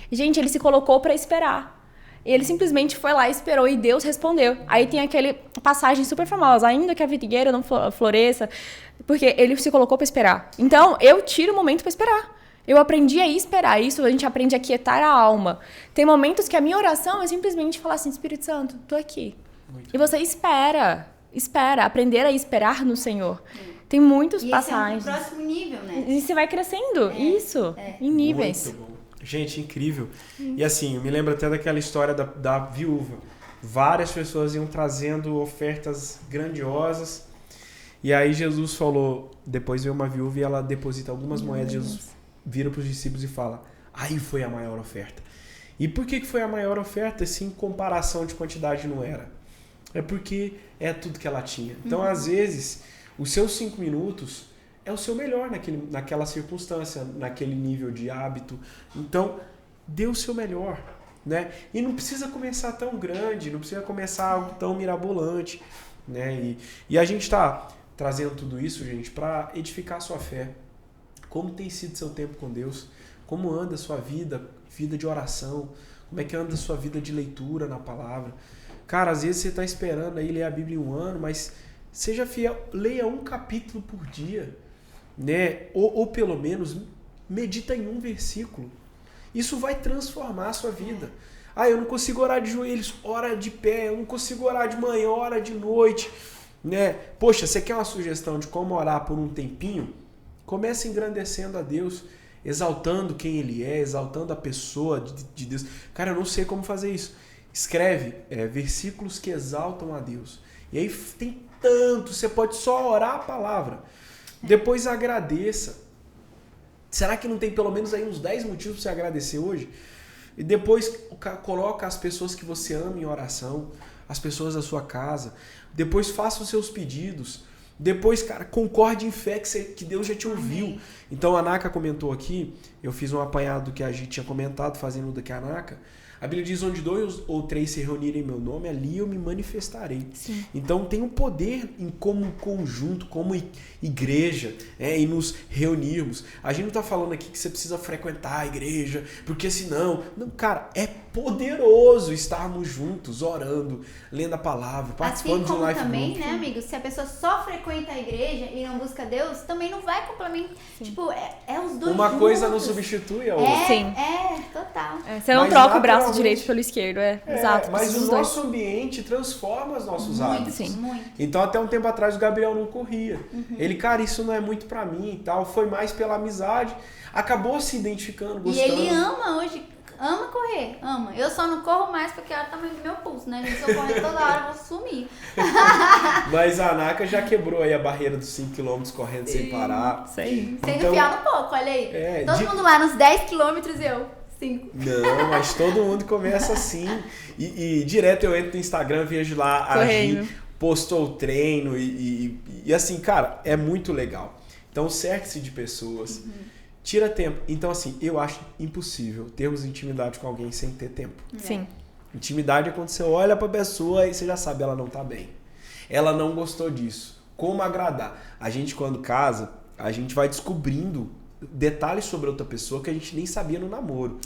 Gente, ele se colocou para esperar. Ele simplesmente foi lá e esperou e Deus respondeu. Aí tem aquele passagem super famosa, ainda que a videira não floresça, porque ele se colocou para esperar. Então, eu tiro o momento para esperar. Eu aprendi a esperar. Isso a gente aprende a quietar a alma. Tem momentos que a minha oração é simplesmente falar assim, Espírito Santo, tô aqui. E você espera, aprender a esperar no Senhor. Tem muitas passagens. Esse é o próximo nível, né? E você vai crescendo, em níveis. Muito bom. Gente, incrível. E assim, eu me lembro até daquela história da viúva. Várias pessoas iam trazendo ofertas grandiosas. E aí Jesus falou, depois veio uma viúva e ela deposita algumas moedas. Jesus vira para os discípulos e fala, aí foi a maior oferta. E por que foi a maior oferta? Se em comparação de quantidade não era. É porque é tudo que ela tinha. Então, às vezes, os seus 5 minutos... é o seu melhor naquela circunstância, naquele nível de hábito. Então, dê o seu melhor, né? E não precisa começar tão grande, não precisa começar algo tão mirabolante, né? E a gente está trazendo tudo isso, gente, para edificar a sua fé. Como tem sido seu tempo com Deus? Como anda a sua vida de oração? Como é que anda a sua vida de leitura na palavra? Cara, às vezes você está esperando aí ler a Bíblia em 1 ano, mas seja fiel, leia um capítulo por dia. Né? Ou pelo menos medita em um versículo. Isso vai transformar a sua vida. Eu não consigo orar de joelhos, ora de pé. Eu não consigo orar de manhã, ora de noite, né? Poxa, você quer uma sugestão de como orar por um tempinho? Comece engrandecendo a Deus, exaltando quem Ele é, exaltando a pessoa de Deus. Cara, eu não sei como fazer isso. Escreve versículos que exaltam a Deus. E aí tem tanto, você pode só orar a palavra. Depois agradeça. Será que não tem pelo menos aí uns 10 motivos para você agradecer hoje? E depois coloca as pessoas que você ama em oração, as pessoas da sua casa. Depois faça os seus pedidos. Depois, cara, concorde em fé que Deus já te ouviu. Amém. Então a Naka comentou aqui, eu fiz um apanhado do que a gente tinha comentado, fazendo daqui a Naka. A Bíblia diz, onde 2 ou 3 se reunirem em meu nome, ali eu me manifestarei. Sim. Então tem um poder em como conjunto, como igreja, e nos reunirmos. A gente não está falando aqui que você precisa frequentar a igreja, porque senão... Não, cara, é poderoso estarmos juntos, orando, lendo a palavra, participando assim de um live também, group. Né, amigo? Se a pessoa só frequenta a igreja e não busca Deus, também não vai complementar. Tipo, é os dois Uma juntos. Coisa não substitui a outra. Sim. Total. Você não troca o braço direito pelo esquerdo, exato. Mas o nosso ambiente transforma os nossos hábitos. Sim. Muito. Então, até um tempo atrás, o Gabriel não corria. Ele, cara, isso não é muito pra mim e tal. Foi mais pela amizade. Acabou se identificando, gostando. E ele ama hoje, ama correr, ama. Eu só não corro mais porque olha o tamanho do meu pulso, né? Se eu correr toda hora, eu vou sumir. Mas a Naka já quebrou aí a barreira dos 5 km correndo sem parar. Sim. Sendo fiel no pouco, olha aí. Todo mundo lá nos 10 km e eu... 5. Não, mas todo mundo começa assim. E direto eu entro no Instagram, vejo lá a Gi postou o treino e assim, cara, é muito legal. Então, cerque-se de pessoas. Tira tempo. Então, assim, eu acho impossível termos intimidade com alguém sem ter tempo. Sim. Intimidade é quando você olha pra pessoa e você já sabe, ela não tá bem. Ela não gostou disso. Como agradar? A gente, quando casa, a gente vai descobrindo detalhes sobre outra pessoa que a gente nem sabia no namoro.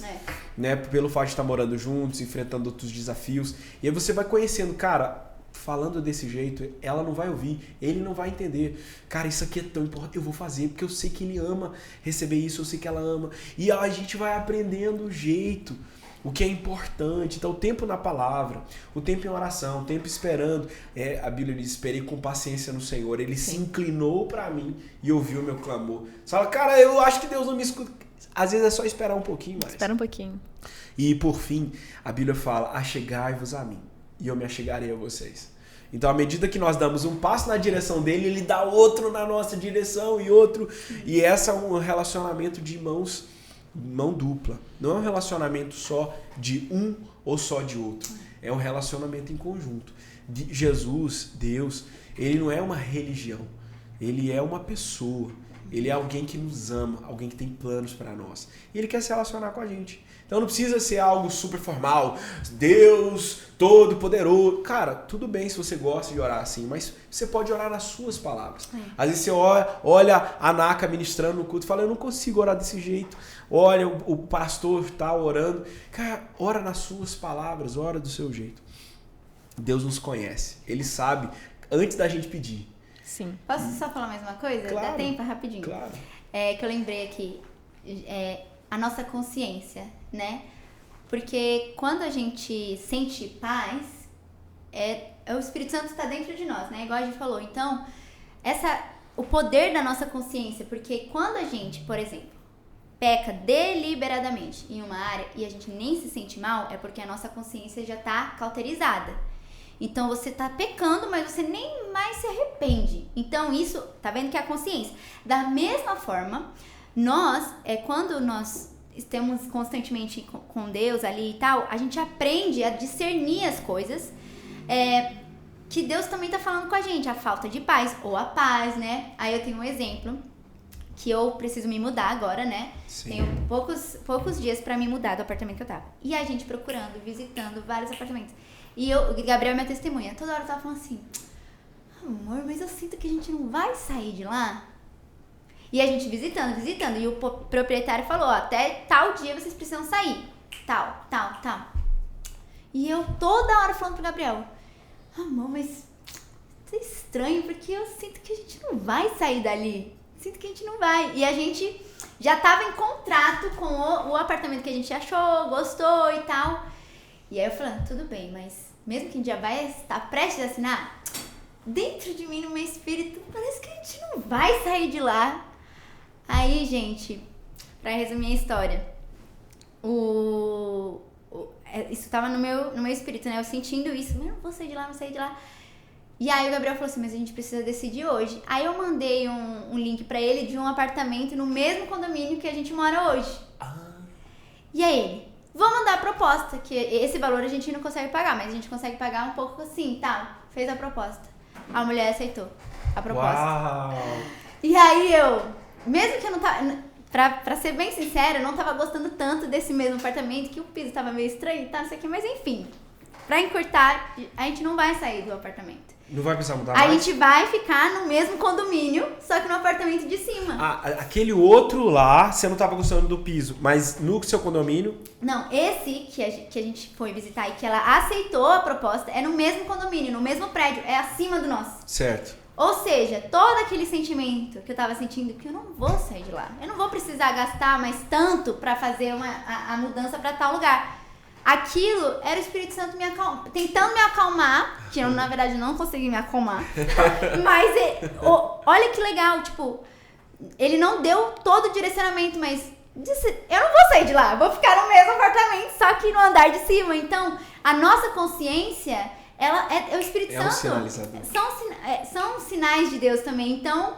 Né? Pelo fato de estar morando juntos, enfrentando outros desafios. E aí você vai conhecendo, cara, falando desse jeito, ela não vai ouvir, ele não vai entender. Cara, isso aqui é tão importante, eu vou fazer, porque eu sei que ele ama receber isso, eu sei que ela ama. E a gente vai aprendendo o jeito, o que é importante. Então, o tempo na palavra, o tempo em oração, o tempo esperando. A Bíblia diz, esperei com paciência no Senhor. Ele se inclinou para mim e ouviu o meu clamor. Você fala, cara, eu acho que Deus não me escuta. Às vezes é só esperar um pouquinho mais. Espera um pouquinho. E, por fim, a Bíblia fala, achegai-vos a mim, e eu me achegarei a vocês. Então, à medida que nós damos um passo na direção dele, ele dá outro na nossa direção e outro. E esse é um relacionamento de mão dupla. Não é um relacionamento só de um ou só de outro. É um relacionamento em conjunto. Jesus, Deus, ele não é uma religião. Ele é uma pessoa. Ele é alguém que nos ama, alguém que tem planos para nós. E ele quer se relacionar com a gente. Então não precisa ser algo super formal. Deus Todo-Poderoso. Cara, tudo bem se você gosta de orar assim, mas você pode orar nas suas palavras. Às vezes você olha a Naka ministrando no culto e fala, eu não consigo orar desse jeito. Olha o pastor está orando. Cara, ora nas suas palavras, ora do seu jeito. Deus nos conhece. Ele sabe antes da gente pedir. Sim. Posso só falar mais uma coisa? Claro. Dá tempo? Rapidinho. Claro. Que eu lembrei aqui. A nossa consciência, né? Porque quando a gente sente paz, o Espírito Santo está dentro de nós, né? Igual a gente falou. Então, o poder da nossa consciência, porque quando a gente, por exemplo, peca deliberadamente em uma área e a gente nem se sente mal, é porque a nossa consciência já está cauterizada. Então, você está pecando, mas você nem mais se arrepende. Então, isso, tá vendo que é a consciência. Da mesma forma, quando nós estamos constantemente com Deus ali e tal, a gente aprende a discernir as coisas que Deus também está falando com a gente. A falta de paz ou a paz, né? Aí eu tenho um exemplo que eu preciso me mudar agora, né? Sim. Tenho poucos dias para me mudar do apartamento que eu tava. E a gente procurando, visitando vários apartamentos. E o Gabriel é minha testemunha. Toda hora eu tava falando assim, amor, mas eu sinto que a gente não vai sair de lá. E a gente visitando. E o proprietário falou, ó, até tal dia vocês precisam sair. Tal. E eu toda hora falando pro Gabriel, amor, mas isso é estranho, porque eu sinto que a gente não vai sair dali. Sinto que a gente não vai. E a gente já tava em contrato com o apartamento que a gente achou, gostou e tal. E aí eu falando, tudo bem, mas mesmo que a gente já vai estar prestes a assinar, dentro de mim, no meu espírito, parece que a gente não vai sair de lá. Aí, gente, pra resumir a história, isso tava no meu espírito, né? Eu sentindo isso, mas eu não vou sair de lá, E aí o Gabriel falou assim, mas a gente precisa decidir hoje. Aí eu mandei um link pra ele de um apartamento no mesmo condomínio que a gente mora hoje. E aí ele, vou mandar a proposta, que esse valor a gente não consegue pagar, mas a gente consegue pagar um pouco assim, tá? Fez a proposta. A mulher aceitou a proposta. Uau. E aí mesmo que eu não tava, pra ser bem sincera, eu não tava gostando tanto desse mesmo apartamento, que o piso tava meio estranho e tal, não sei o que, mas enfim. Pra encurtar, a gente não vai sair do apartamento. Não vai precisar mudar A mais? gente vai ficar no mesmo condomínio, só que no apartamento de cima. Aquele outro lá, você não tava gostando do piso, mas no seu condomínio... Não, esse que a gente foi visitar e que ela aceitou a proposta é no mesmo condomínio, no mesmo prédio, é acima do nosso. Certo. Ou seja, todo aquele sentimento que eu tava sentindo, que eu não vou sair de lá, eu não vou precisar gastar mais tanto pra fazer a mudança pra tal lugar. Aquilo era o Espírito Santo tentando me acalmar, que eu, na verdade, não consegui me acalmar. Mas olha que legal, tipo, ele não deu todo o direcionamento, mas disse, eu não vou sair de lá, eu vou ficar no mesmo apartamento, só que no andar de cima. Então, a nossa consciência, ela é o Espírito Santo. Um sinalizador. São sinais de Deus também. Então,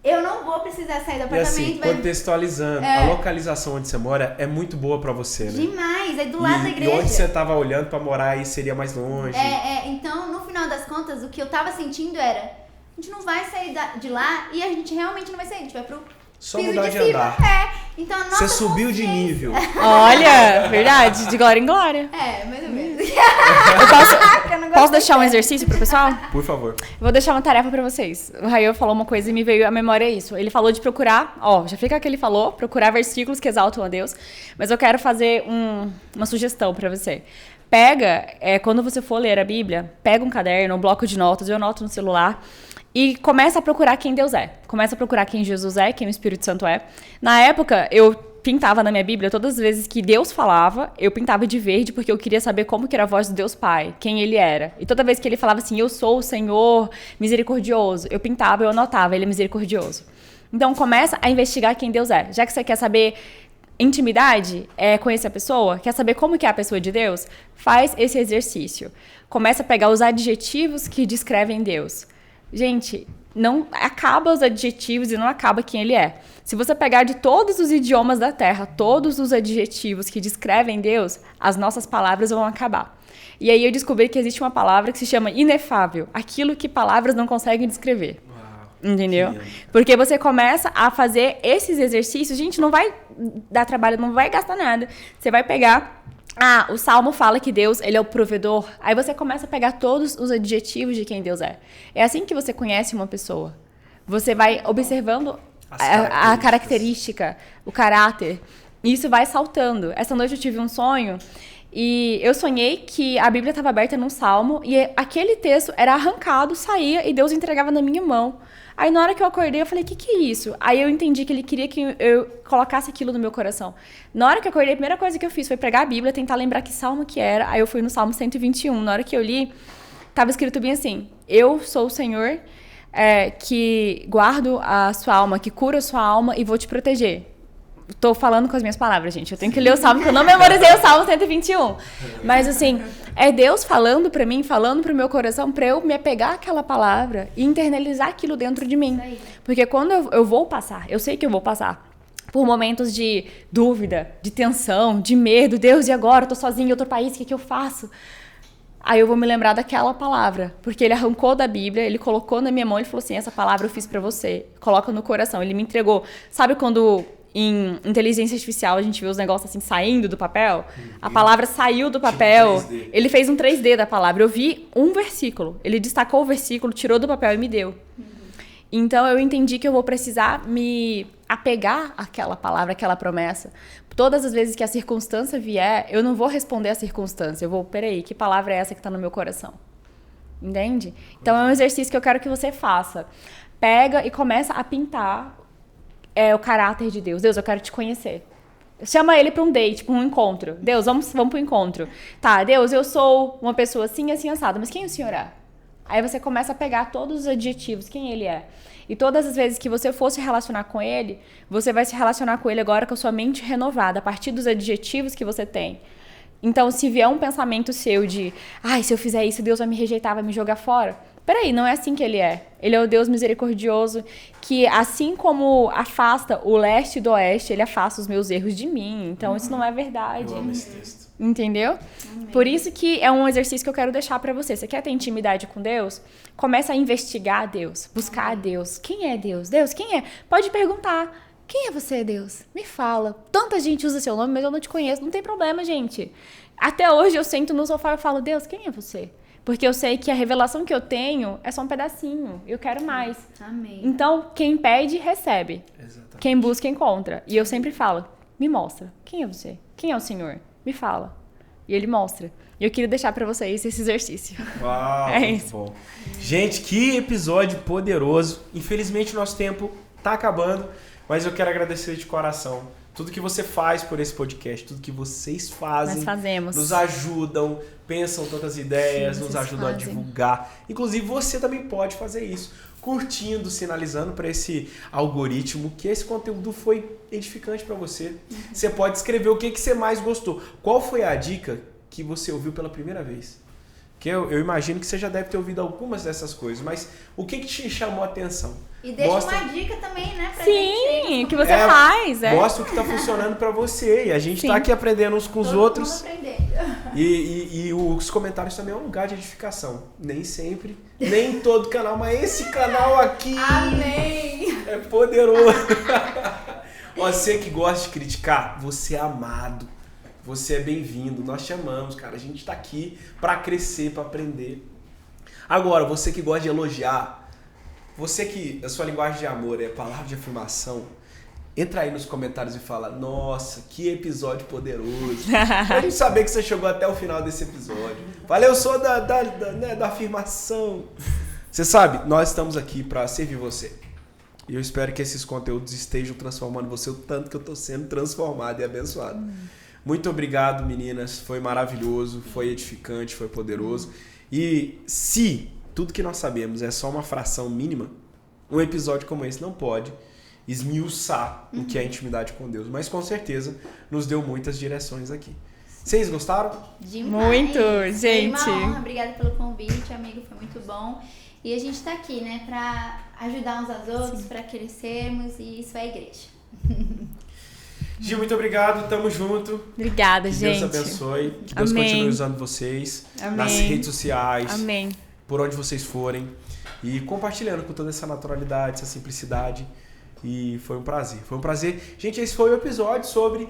eu não vou precisar sair do apartamento. E assim, contextualizando, a localização onde você mora é muito boa pra você, né? Demais, é do lado da igreja. E onde você tava olhando pra morar aí seria mais longe. Então, no final das contas, o que eu tava sentindo era, a gente não vai sair de lá e a gente realmente não vai sair. A gente vai pro Só piso mudar de de cima. andar. Então a nossa Você subiu de consciência- nível. Olha, verdade, de glória em glória. Mais ou menos. Eu posso deixar um exercício pro pessoal? Por favor. Vou deixar uma tarefa pra vocês. O Rael falou uma coisa e me veio à memória isso. Ele falou de procurar, já fica que ele falou, procurar versículos que exaltam a Deus. Mas eu quero fazer uma sugestão pra você. Pega, quando você for ler a Bíblia, pega um caderno, um bloco de notas, eu anoto no celular, e começa a procurar quem Deus é. Começa a procurar quem Jesus é, quem o Espírito Santo é. Na época, eu pintava na minha Bíblia, todas as vezes que Deus falava, eu pintava de verde, porque eu queria saber como que era a voz do Deus Pai, quem ele era. E toda vez que ele falava assim, eu sou o Senhor misericordioso, eu pintava, eu anotava, ele é misericordioso. Então, começa a investigar quem Deus é. Já que você quer saber intimidade, conhecer a pessoa, quer saber como que é a pessoa de Deus, faz esse exercício. Começa a pegar os adjetivos que descrevem Deus. Gente, não acaba os adjetivos e não acaba quem ele é. Se você pegar de todos os idiomas da Terra, todos os adjetivos que descrevem Deus, as nossas palavras vão acabar. E aí eu descobri que existe uma palavra que se chama inefável, aquilo que palavras não conseguem descrever. Entendeu? Porque você começa a fazer esses exercícios, gente, não vai dar trabalho, não vai gastar nada. Você vai pegar, o Salmo fala que Deus, ele é o provedor. Aí você começa a pegar todos os adjetivos de quem Deus é. É assim que você conhece uma pessoa. Você vai observando a característica, o caráter. E isso vai saltando. Essa noite eu tive um sonho e eu sonhei que a Bíblia estava aberta num salmo e aquele texto era arrancado, saía e Deus entregava na minha mão. Aí na hora que eu acordei, eu falei, o que é isso? Aí eu entendi que ele queria que eu colocasse aquilo no meu coração. Na hora que eu acordei, a primeira coisa que eu fiz foi pegar a Bíblia, tentar lembrar que salmo que era. Aí eu fui no Salmo 121. Na hora que eu li, estava escrito bem assim, eu sou o Senhor que guardo a sua alma, que cura a sua alma e vou te proteger. Tô falando com as minhas palavras, gente. Eu tenho que ler o Salmo, porque eu não memorizei o Salmo 121. Mas, assim, é Deus falando pra mim, falando pro meu coração, pra eu me apegar àquela palavra e internalizar aquilo dentro de mim. Porque quando eu vou passar, eu sei que eu vou passar por momentos de dúvida, de tensão, de medo. Deus, e agora? Eu tô sozinha em outro país, o que eu faço? Aí eu vou me lembrar daquela palavra, porque ele arrancou da Bíblia, ele colocou na minha mão e falou assim, essa palavra eu fiz pra você, coloca no coração. Ele me entregou. Sabe quando em inteligência artificial a gente vê os negócios assim saindo do papel? A palavra saiu do papel, ele fez um 3D da palavra. Eu vi um versículo, ele destacou o versículo, tirou do papel e me deu. Então eu entendi que eu vou precisar me apegar àquela palavra, àquela promessa. Todas as vezes que a circunstância vier, eu não vou responder à circunstância. Eu vou, peraí, que palavra é essa que está no meu coração? Entende? Então é um exercício que eu quero que você faça. Pega e começa a pintar o caráter de Deus. Deus, eu quero te conhecer. Chama ele para um date, para um encontro. Deus, vamos para o encontro. Tá, Deus, eu sou uma pessoa assim, assim, assada, mas quem o Senhor é? Aí você começa a pegar todos os adjetivos, quem ele é. E todas as vezes que você for se relacionar com ele, você vai se relacionar com ele agora com a sua mente renovada, a partir dos adjetivos que você tem. Então, se vier um pensamento seu de, se eu fizer isso, Deus vai me rejeitar, vai me jogar fora. Peraí, não é assim que ele é. Ele é o Deus misericordioso que, assim como afasta o leste do oeste, ele afasta os meus erros de mim. Então, isso não é verdade. Eu amo esse texto. Entendeu? Amém. Por isso que é um exercício que eu quero deixar pra você. Você quer ter intimidade com Deus? Começa a investigar a Deus, buscar a Deus. Quem é Deus? Deus, quem é? Pode perguntar. Quem é você, Deus? Me fala. Tanta gente usa seu nome, mas eu não te conheço. Não tem problema, gente. Até hoje eu sento no sofá e falo, Deus, quem é você? Porque eu sei que a revelação que eu tenho é só um pedacinho. Eu quero mais. Amém. Então, quem pede, recebe. Exatamente. Quem busca, encontra. E eu sempre falo, me mostra. Quem é você? Quem é o Senhor? Me fala. E ele mostra. E eu queria deixar pra vocês esse exercício. Uau, é muito isso. Bom. Gente, que episódio poderoso. Infelizmente, o nosso tempo tá acabando, mas eu quero agradecer de coração tudo que você faz por esse podcast, tudo que vocês fazem. Nós fazemos. Nos ajudam, pensam tantas ideias, nos ajudam a divulgar. Inclusive, você também pode fazer isso, curtindo, sinalizando para esse algoritmo que esse conteúdo foi edificante para você. Você pode escrever o que você mais gostou. Qual foi a dica que você ouviu pela primeira vez? Que eu imagino que você já deve ter ouvido algumas dessas coisas, mas o que te chamou a atenção? E deixa uma dica também, né? Pra Sim, o que você faz. Mostra o que tá funcionando pra você. E a gente tá aqui aprendendo uns com os outros. Todo mundo aprendendo. E os comentários também é um lugar de edificação. Nem sempre, nem em todo canal, mas esse canal aqui Amém! é poderoso. Você que gosta de criticar, você é amado. Você é bem-vindo. Nós te amamos, cara. A gente tá aqui pra crescer, pra aprender. Agora, você que gosta de elogiar, você que a sua linguagem de amor é palavra de afirmação, entra aí nos comentários e fala: nossa, que episódio poderoso. Pra gente saber que você chegou até o final desse episódio. Valeu, eu sou da afirmação. Você sabe, nós estamos aqui pra servir você. E eu espero que esses conteúdos estejam transformando você o tanto que eu tô sendo transformado e abençoado. Muito obrigado, meninas. Foi maravilhoso, foi edificante, foi poderoso. E se tudo que nós sabemos é só uma fração mínima, um episódio como esse não pode esmiuçar o que é intimidade com Deus. Mas com certeza nos deu muitas direções aqui. Vocês gostaram? Demais. Muito, gente. Foi uma honra. Obrigada pelo convite, amigo. Foi muito bom. E a gente tá aqui, né, pra ajudar uns aos outros, pra crescermos. E isso é a igreja. Gi, muito obrigado. Tamo junto. Obrigada, Que gente. Deus abençoe. Que Deus Amém. continue usando vocês Amém. nas redes sociais, Amém. por onde vocês forem. E compartilhando com toda essa naturalidade, essa simplicidade. E foi um prazer. Foi um prazer. Gente, esse foi o episódio sobre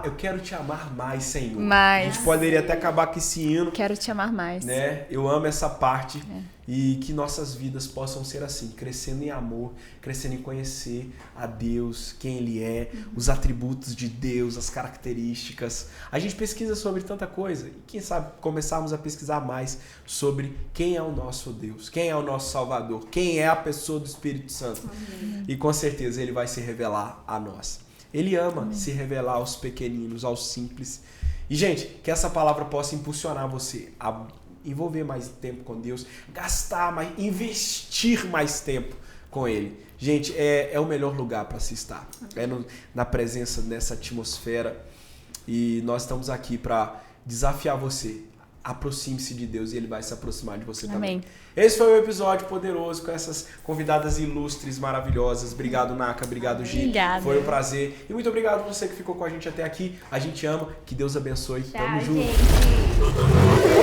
eu quero te amar mais, Senhor. Mais. A gente poderia até acabar com esse hino, Quero te amar mais. né? Eu amo essa parte. E que nossas vidas possam ser assim, crescendo em amor, crescendo em conhecer a Deus, quem Ele é, os atributos de Deus, as características. A gente pesquisa sobre tanta coisa e quem sabe começarmos a pesquisar mais sobre quem é o nosso Deus, quem é o nosso Salvador, quem é a pessoa do Espírito Santo. Amém. E com certeza Ele vai se revelar a nós. Ele ama se revelar aos pequeninos, aos simples. E, gente, que essa palavra possa impulsionar você a envolver mais tempo com Deus, gastar mais, investir mais tempo com Ele. Gente, é o melhor lugar para se estar. É na presença dessa atmosfera. E nós estamos aqui para desafiar você. Aproxime-se de Deus e Ele vai se aproximar de você também. Amém. Esse foi um episódio poderoso com essas convidadas ilustres, maravilhosas. Obrigado, Naka. Obrigado, Gi. Obrigada. Foi um prazer. E muito obrigado a você que ficou com a gente até aqui. A gente ama. Que Deus abençoe. Tchau, Tamo junto. gente.